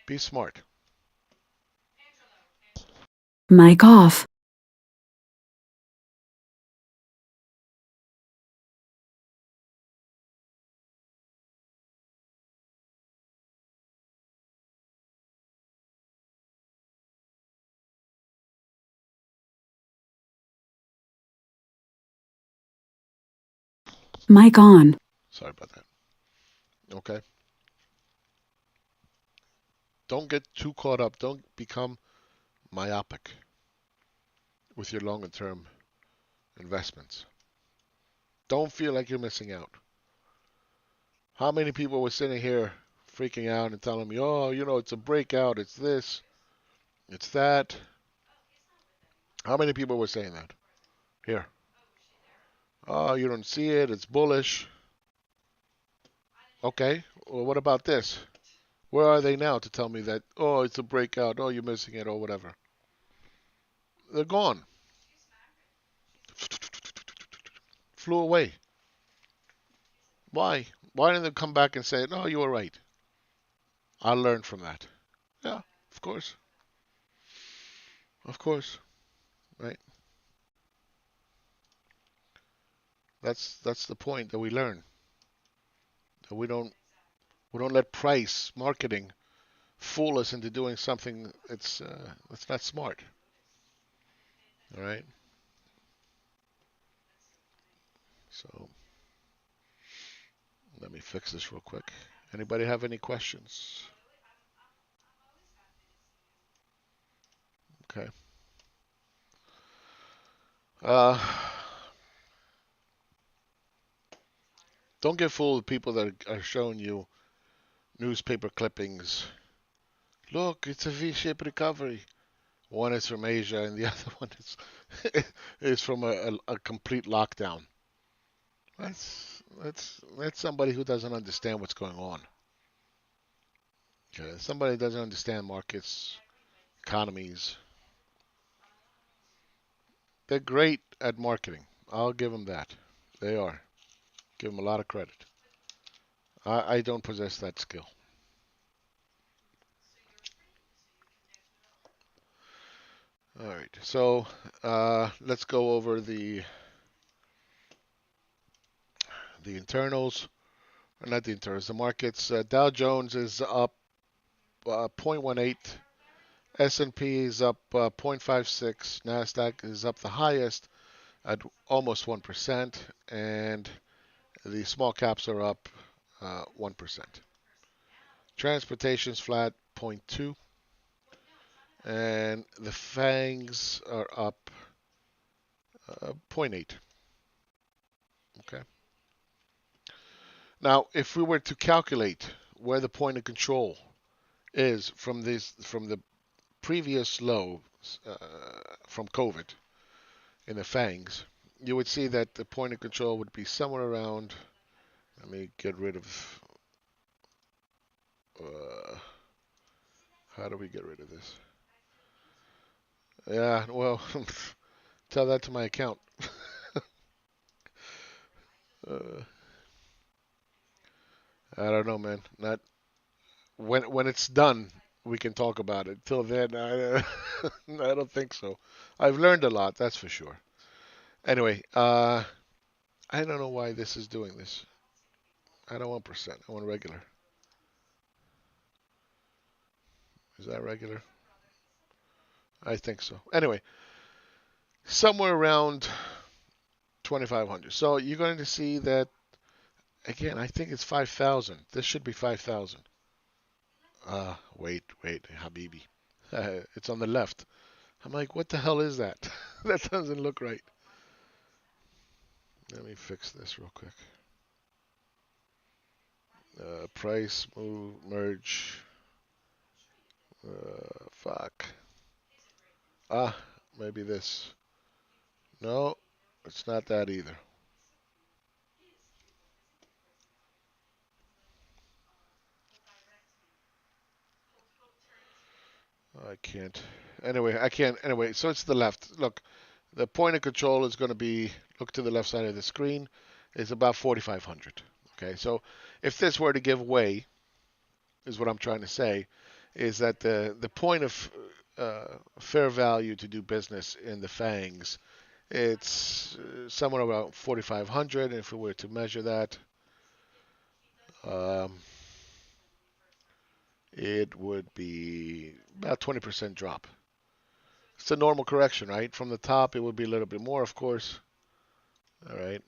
Be smart. Mic off. Mic on. Sorry about that. Okay? Don't get too caught up. Don't become myopic with your longer term investments. Don't feel like you're missing out. How many people were sitting here freaking out and telling me, oh, it's a breakout, it's this, it's that? How many people were saying that? Here. Oh, you don't see it, it's bullish. Okay, well, what about this? Where are they now to tell me that, oh, it's a breakout, oh, you're missing it, or whatever? They're gone. Flew away. Why? Why didn't they come back and say, no, you were right? I learned from that. Yeah, of course. Of course. Right? That's the point that we learn. That we don't let price marketing fool us into doing something that's not smart. All right. So let me fix this real quick. Anybody have any questions? Okay. Uh, don't get fooled with people that are showing you newspaper clippings. Look, it's a V-shaped recovery. One is from Asia, and the other one is from a complete lockdown. That's somebody who doesn't understand what's going on. Okay, somebody who doesn't understand markets, economies. They're great at marketing. I'll give them that. They are. Give them a lot of credit. I don't possess that skill. All right. So let's go over the internals. Not the internals. The markets. Dow Jones is up 0.18. S&P is up 0.56. Nasdaq is up the highest at almost 1%, and the small caps are up 1%. Transportation's flat 0.2, and the FANGs are up 0.8. Okay. Now, if we were to calculate where the point of control is from the previous low from COVID in the FANGs, you would see that the point of control would be somewhere around. Let me get rid of. How do we get rid of this? Yeah, well, tell that to my account. uh, I don't know, man. Not when it's done, we can talk about it. Till then, I don't think so. I've learned a lot, that's for sure. Anyway, I don't know why this is doing this. I don't want percent. I want regular. Is that regular? I think so. Anyway, somewhere around 2,500. So you're going to see that again. I think it's 5,000. This should be 5,000. Wait, Habibi. It's on the left. I'm like, what the hell is that? That doesn't look right. Let me fix this real quick. Price move merge. Fuck. Ah, maybe this. No, it's not that either. I can't. Anyway, I can't. Anyway, so it's the left. Look, the point of control is going to be, look to the left side of the screen, is about 4,500. Okay, so if this were to give way, is what I'm trying to say, is that the point of fair value to do business in the FANGs, it's somewhere around 4,500. If we were to measure that, um, it would be about 20% drop. It's a normal correction, right? From the top, it would be a little bit more, of course. All right,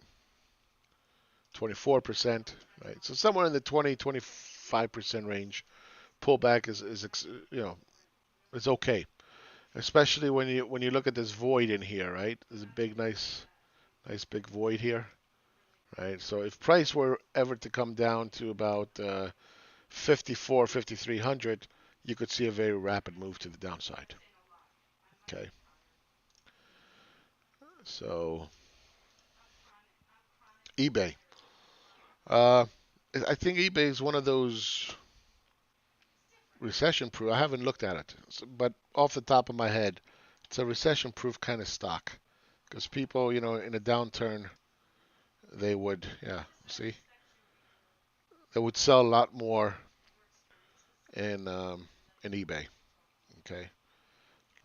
24%, right? So somewhere in the 20-25% range. Pullback is it's okay, especially when you look at this void in here, right? There's a big, nice big void here, right? So if price were ever to come down to about 54, 5,300, you could see a very rapid move to the downside. Okay, so eBay. Uh, I think eBay is one of those recession proof. I haven't looked at it, but off the top of my head, it's a recession proof kind of stock because people, in a downturn, they would, yeah, see, they would sell a lot more in eBay. Okay,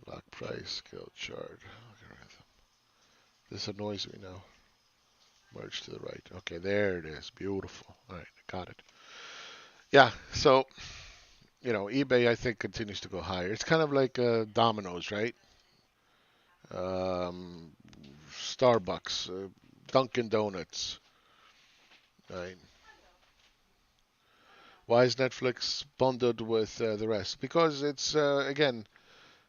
lock price, scale chart. This annoys me now. Merge to the right. Okay, there it is. Beautiful. All right, got it. Yeah, so eBay I think continues to go higher. It's kind of like Domino's, right? Um, Starbucks, Dunkin' Donuts, right? Why is Netflix bundled with the rest? Because it's again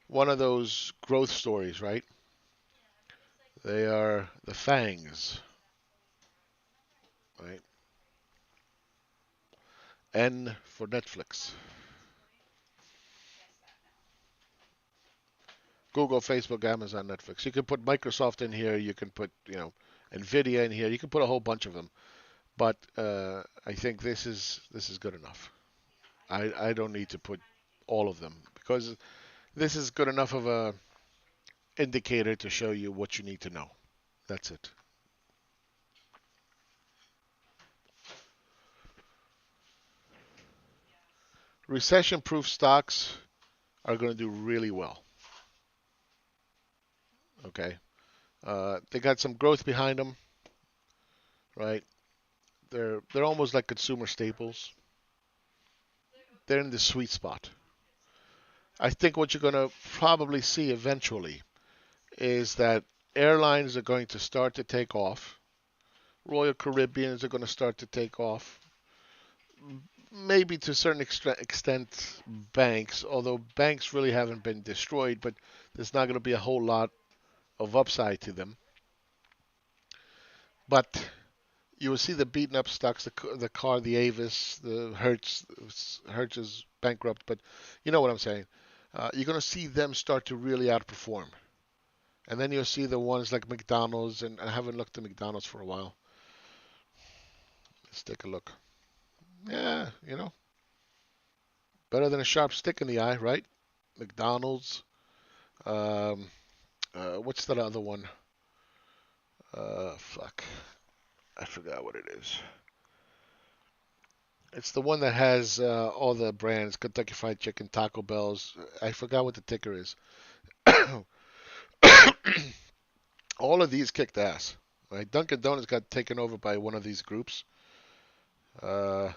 one of those growth stories, right? They are the fangs, right? N for Netflix. Google, Facebook, Amazon, Netflix. You can put Microsoft in here. You can put, Nvidia in here. You can put a whole bunch of them. But I think this is good enough. I don't need to put all of them because this is good enough of a indicator to show you what you need to know. That's it. Recession-proof stocks are going to do really well. Okay, they got some growth behind them, right? They're almost like consumer staples. They're in the sweet spot. I think what you're going to probably see eventually is that airlines are going to start to take off. Royal Caribbeans are going to start to take off. Maybe to a certain extent, banks, although banks really haven't been destroyed, but there's not going to be a whole lot of upside to them. But you will see the beaten up stocks, the car, the Avis, the Hertz. Hertz is bankrupt, but you know what I'm saying. You're going to see them start to really outperform. And then you'll see the ones like McDonald's, and I haven't looked at McDonald's for a while. Let's take a look. Yeah, better than a sharp stick in the eye, right? McDonald's. Um, what's that other one? Fuck. I forgot what it is. It's the one that has all the brands, Kentucky Fried Chicken, Taco Bell's. I forgot what the ticker is. All of these kicked ass. Right? Dunkin' Donuts got taken over by one of these groups. Uh,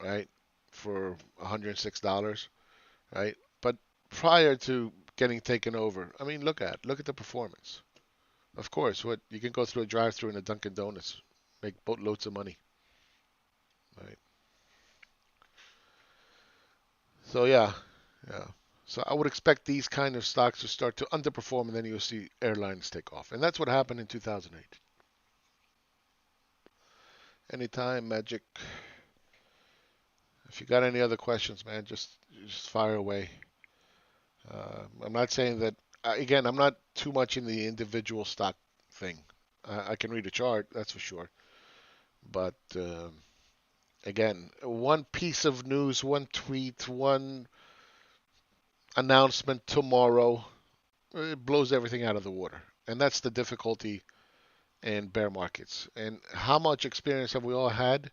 right? For $106, right? But prior to getting taken over, I mean, look at the performance. Of course, what you can go through a drive-through in a Dunkin' Donuts, make boatloads of money, right? So yeah, yeah. So I would expect these kind of stocks to start to underperform, and then you'll see airlines take off, and that's what happened in 2008. Anytime, Magic. If you got any other questions, man, just fire away. I'm not saying that. Again, I'm not too much in the individual stock thing. I can read a chart, that's for sure. But again, one piece of news, one tweet, one announcement tomorrow, it blows everything out of the water. And that's the difficulty in bear markets. And how much experience have we all had?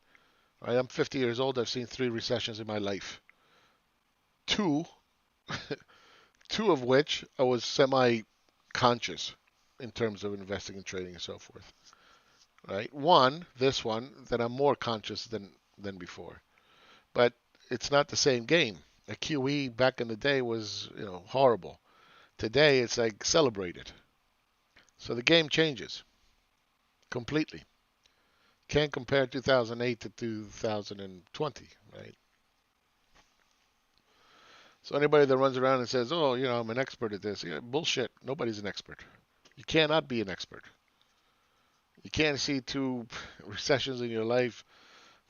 Right, I'm 50 years old. I've seen 3 recessions in my life. Two, two of which I was semi-conscious in terms of investing and trading and so forth. Right, this one, that I'm more conscious than before. But it's not the same game. A QE back in the day was, horrible. Today it's like celebrated. So the game changes completely. Can't compare 2008 to 2020, right? So anybody that runs around and says, "Oh, I'm an expert at this," bullshit. Nobody's an expert. You cannot be an expert. You can't see 2 recessions in your life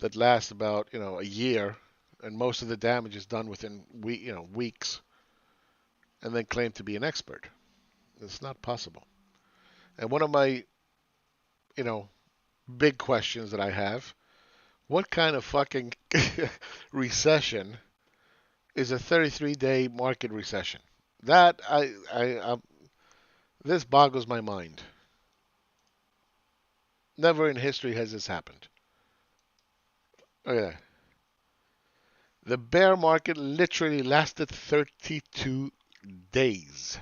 that last about, a year, and most of the damage is done within weeks, and then claim to be an expert. It's not possible. And one of my, you know, big questions that I have: what kind of fucking recession is a 33-day market recession? That this boggles my mind. Never in history has this happened. Okay. The bear market literally lasted 32 days.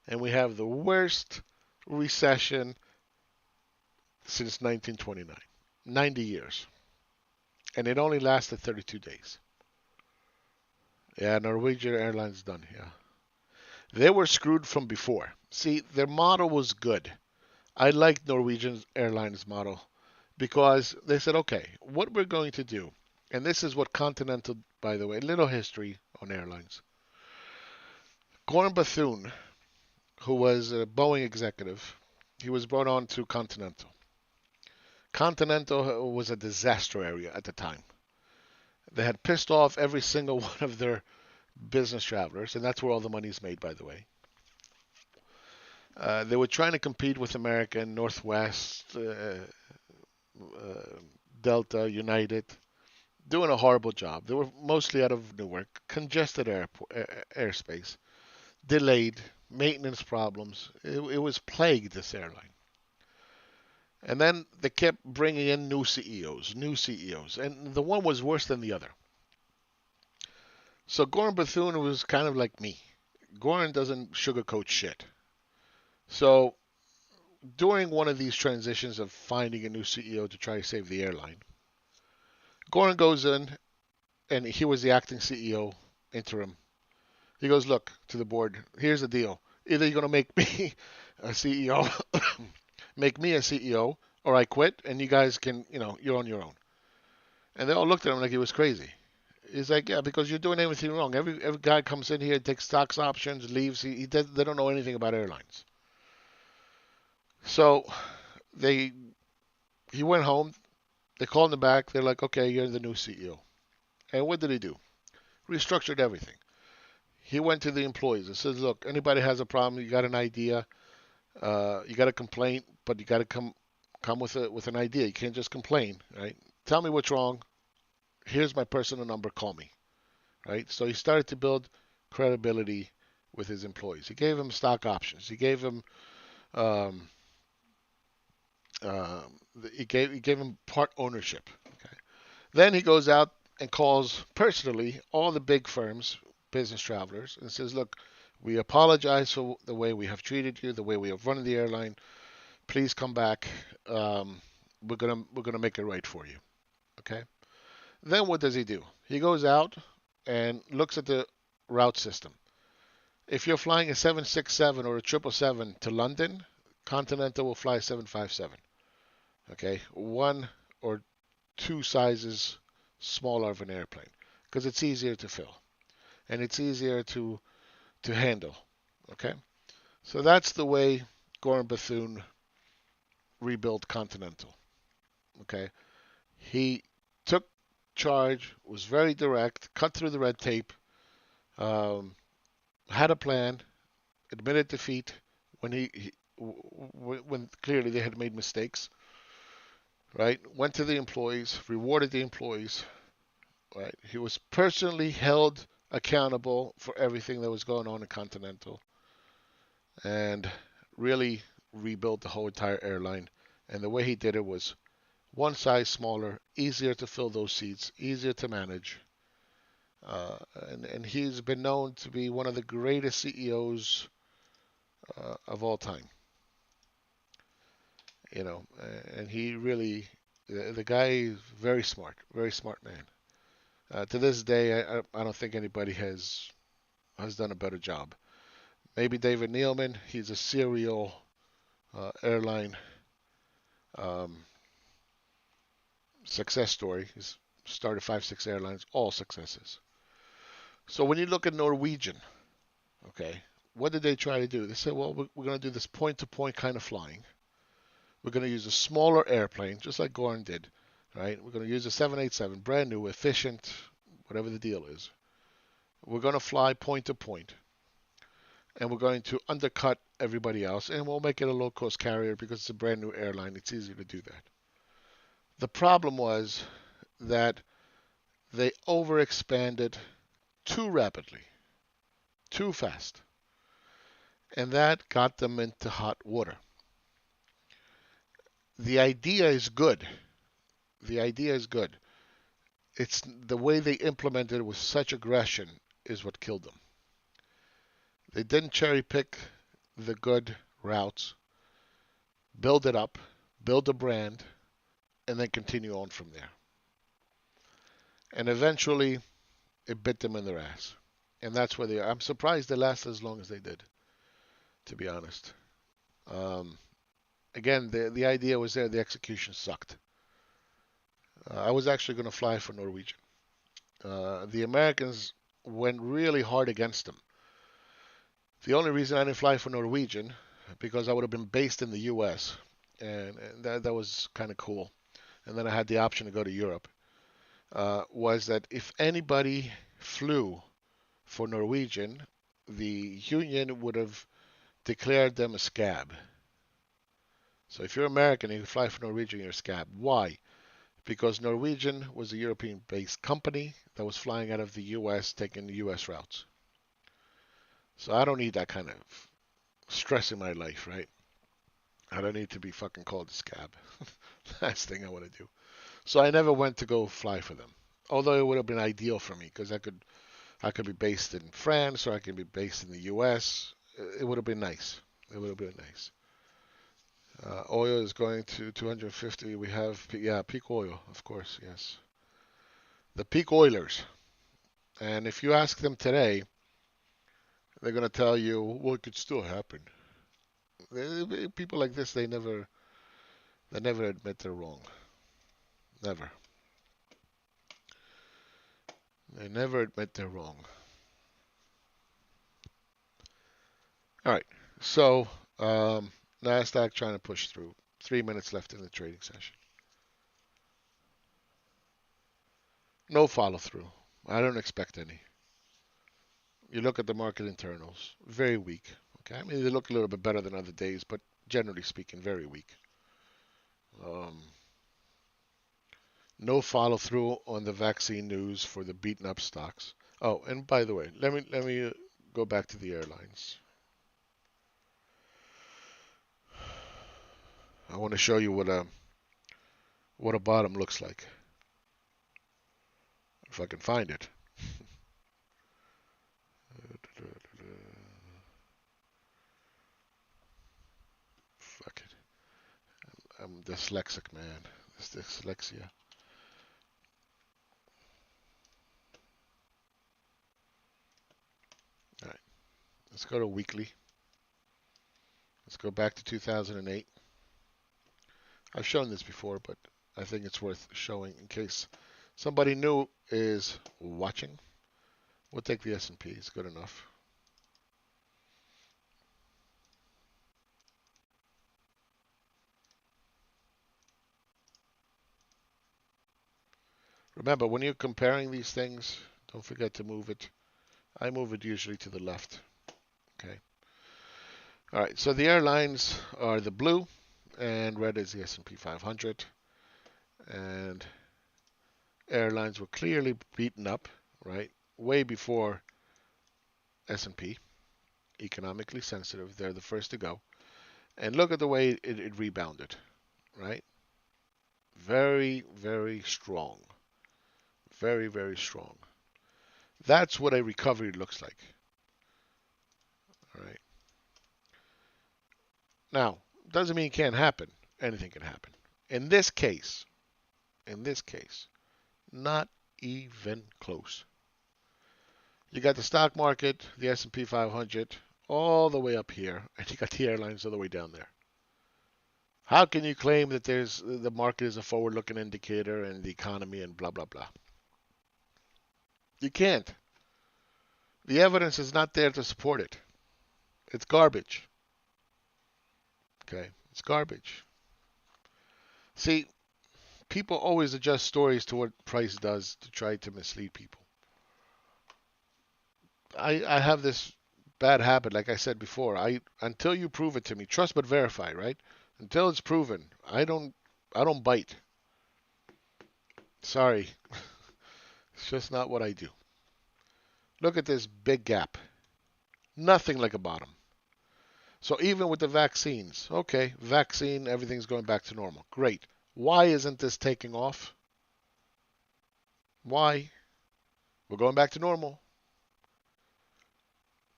And we have the worst recession since 1929. 90 years. And it only lasted 32 days. Yeah, Norwegian Airlines done, yeah. They were screwed from before. See, their model was good. I liked Norwegian Airlines model because they said, okay, what we're going to do, and this is what Continental, by the way, little history on airlines. Gordon Bethune, who was a Boeing executive, he was brought on to Continental. Continental was a disaster area at the time. They had pissed off every single one of their business travelers, and that's where all the money's made, by the way. They were trying to compete with American, Northwest, Delta, United, doing a horrible job. They were mostly out of Newark, congested airspace, delayed, maintenance problems. It was plagued, this airline. And then they kept bringing in new CEOs, and the one was worse than the other. So Gordon Bethune was kind of like me. Gordon doesn't sugarcoat shit. So during one of these transitions of finding a new CEO to try to save the airline, Gordon goes in, and he was the acting CEO interim. He goes, look, to the board, here's the deal. Either you're going to make me a CEO, make me a CEO, or I quit, and you guys can, you're on your own. And they all looked at him like he was crazy. He's like, yeah, because you're doing everything wrong. Every guy comes in here, takes stocks options, leaves. They don't know anything about airlines. So they he went home. They called him back. They're like, okay, you're the new CEO. And what did he do? Restructured everything. He went to the employees and says, look, anybody has a problem, you got an idea, you got a complaint, but you got to come with an idea. You can't just complain, right? Tell me what's wrong. Here's my personal number. Call me, right? So he started to build credibility with his employees. He gave them stock options. He gave them um, uh, he gave them part ownership. Okay. Then he goes out and calls personally all the big firms, business travelers, and says, "Look, we apologize for the way we have treated you, the way we have run the airline. Please come back. We're gonna make it right for you." Okay. Then what does he do? He goes out and looks at the route system. If you're flying a 767 or a 777 to London, Continental will fly a 757. Okay, one or two sizes smaller of an airplane because it's easier to fill and it's easier to handle. Okay, so that's the way Gordon Bethune rebuilt Continental. Okay, he took charge, was very direct, cut through the red tape, um, had a plan, admitted defeat when when clearly they had made mistakes. Right, went to the employees, rewarded the employees. Right, he was personally held accountable for everything that was going on in Continental, and really rebuilt the whole entire airline. And the way he did it was one size smaller, easier to fill those seats, easier to manage. And he's been known to be one of the greatest CEOs of all time. You know, and he really, the guy is very smart man. To this day, I don't think anybody has done a better job. Maybe David Neilman, he's a serial airline um, success story. He's started 5, 6 airlines, all successes. So when you look at Norwegian, okay, what did they try to do? They said, well, we're going to do this point-to-point kind of flying. We're going to use a smaller airplane, just like Gorn did, right? We're going to use a 787, brand new, efficient, whatever the deal is. We're going to fly point to point, and we're going to undercut everybody else, and we'll make it a low-cost carrier because it's a brand new airline. It's easy to do that. The problem was that they overexpanded too rapidly, too fast, and that got them into hot water. The idea is good. The idea is good. It's the way they implemented it with such aggression is what killed them. They didn't cherry pick the good routes, build it up, build a brand, and then continue on from there. And eventually, it bit them in their ass. And that's where they are. I'm surprised they lasted as long as they did, to be honest. Um, Again, the idea was there, the execution sucked. I was actually going to fly for Norwegian. The Americans went really hard against them. The only reason I didn't fly for Norwegian, because I would have been based in the US, and that was kind of cool. And then I had the option to go to Europe, was that if anybody flew for Norwegian, the union would have declared them a scab. So if you're American and you fly for Norwegian, you're a scab. Why? Because Norwegian was a European-based company that was flying out of the US, taking the US routes. So I don't need that kind of stress in my life, right? I don't need to be fucking called a scab. Last thing I want to do. So I never went to go fly for them. Although it would have been ideal for me because I could be based in France or I could be based in the US. It would have been nice. It would have been nice. Oil is going to 250. We have, yeah, peak oil, of course, yes. The peak oilers. And if you ask them today, they're going to tell you, well, it could still happen. People like this, they never admit they're wrong. Never. They never admit they're wrong. All right. So, Nasdaq trying to push through. 3 minutes left in the trading session. No follow through. I don't expect any. You look at the market internals, very weak. Okay, I mean they look a little bit better than other days, but generally speaking, very weak. Um, no follow through on the vaccine news for the beaten up stocks. Oh, and by the way, let me go back to the airlines. I want to show you what a bottom looks like, if I can find it. Fuck it. I'm dyslexic, man. This dyslexia. All right. Let's go to weekly. Let's go back to 2008. I've shown this before, but I think it's worth showing in case somebody new is watching. We'll take the S&P. It's good enough. Remember, when you're comparing these things, don't forget to move it. I move it usually to the left. Okay. All right. So the airlines are the blue, and red is the S&P 500. And airlines were clearly beaten up, right? Way before S&P. Economically sensitive. They're the first to go. And look at the way it rebounded, right? Very, very strong. Very, very strong. That's what a recovery looks like. All right. Now, doesn't mean it can't happen. Anything can happen. In this case, not even close. You got the stock market, the S&P 500, all the way up here, and you got the airlines all the way down there. How can you claim that the market is a forward-looking indicator and the economy and blah blah blah? You can't. The evidence is not there to support it. It's garbage. Okay, it's garbage. See, people always adjust stories to what price does to try to mislead people. I have this bad habit, like I said before. Until you prove it to me, trust but verify, right? Until it's proven, I don't bite. Sorry, it's just not what I do. Look at this big gap. Nothing like a bottom. So even with the vaccines, okay, vaccine, everything's going back to normal. Great. Why isn't this taking off? Why? We're going back to normal.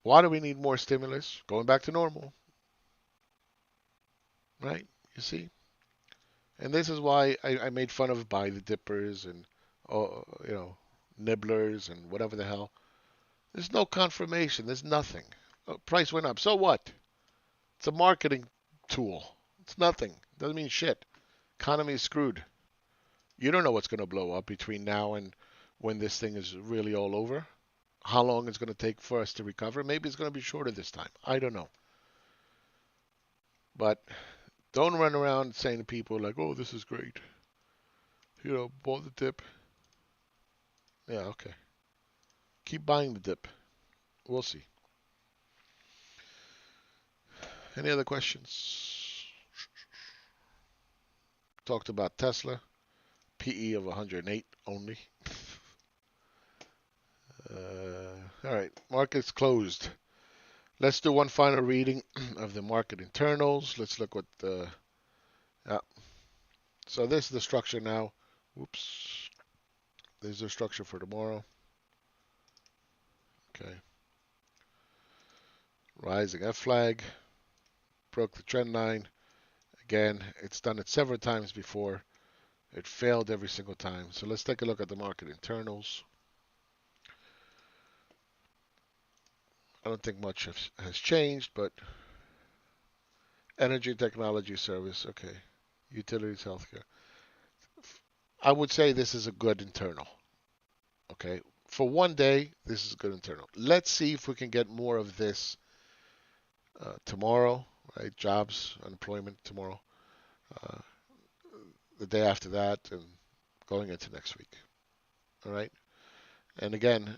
Why do we need more stimulus? Going back to normal. Right? You see? And this is why I made fun of buy the dippers and, nibblers and whatever the hell. There's no confirmation. There's nothing. Price went up. So what? It's a marketing tool. It's nothing. Doesn't mean shit. Economy is screwed. You don't know what's going to blow up between now and when this thing is really all over. How long it's going to take for us to recover. Maybe it's going to be shorter this time. I don't know. But don't run around saying to people like, oh, this is great. Bought the dip. Yeah, okay. Keep buying the dip. We'll see. Any other questions? Talked about Tesla. PE of 108 only. All right. Markets closed. Let's do one final reading of the market internals. Let's look what the... So this is the structure now. Whoops. There's the structure for tomorrow. Okay. Rising F flag. Broke the trend line. Again, it's done it several times before. It failed every single time. So let's take a look at the market internals. I don't think much has changed, but energy, technology, service, okay. Utilities, healthcare. I would say this is a good internal. Okay. For one day, this is a good internal. Let's see if we can get more of this tomorrow, right? Jobs, unemployment tomorrow. Uh, the day after that, and going into next week. All right. And again,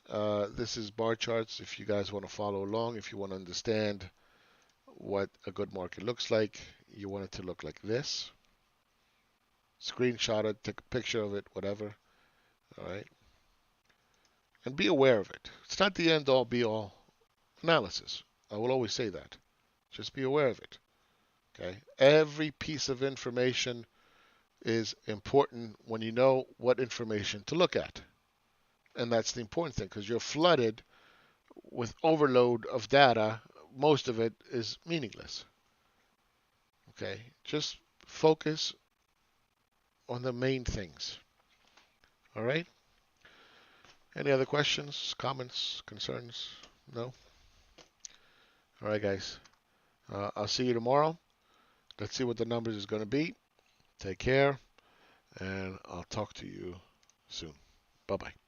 this is bar charts. If you guys want to follow along, if you want to understand what a good market looks like, you want it to look like this. Screenshot it, take a picture of it, whatever. All right. And be aware of it. It's not the end all be all analysis. I will always say that. Just be aware of it. Okay. Every piece of information is important when you know what information to look at. And that's the important thing because you're flooded with overload of data. Most of it is meaningless. Okay. Just focus on the main things. All right. Any other questions, comments, concerns? No? All right, guys. I'll see you tomorrow. Let's see what the numbers is going to be. Take care, and I'll talk to you soon. Bye bye.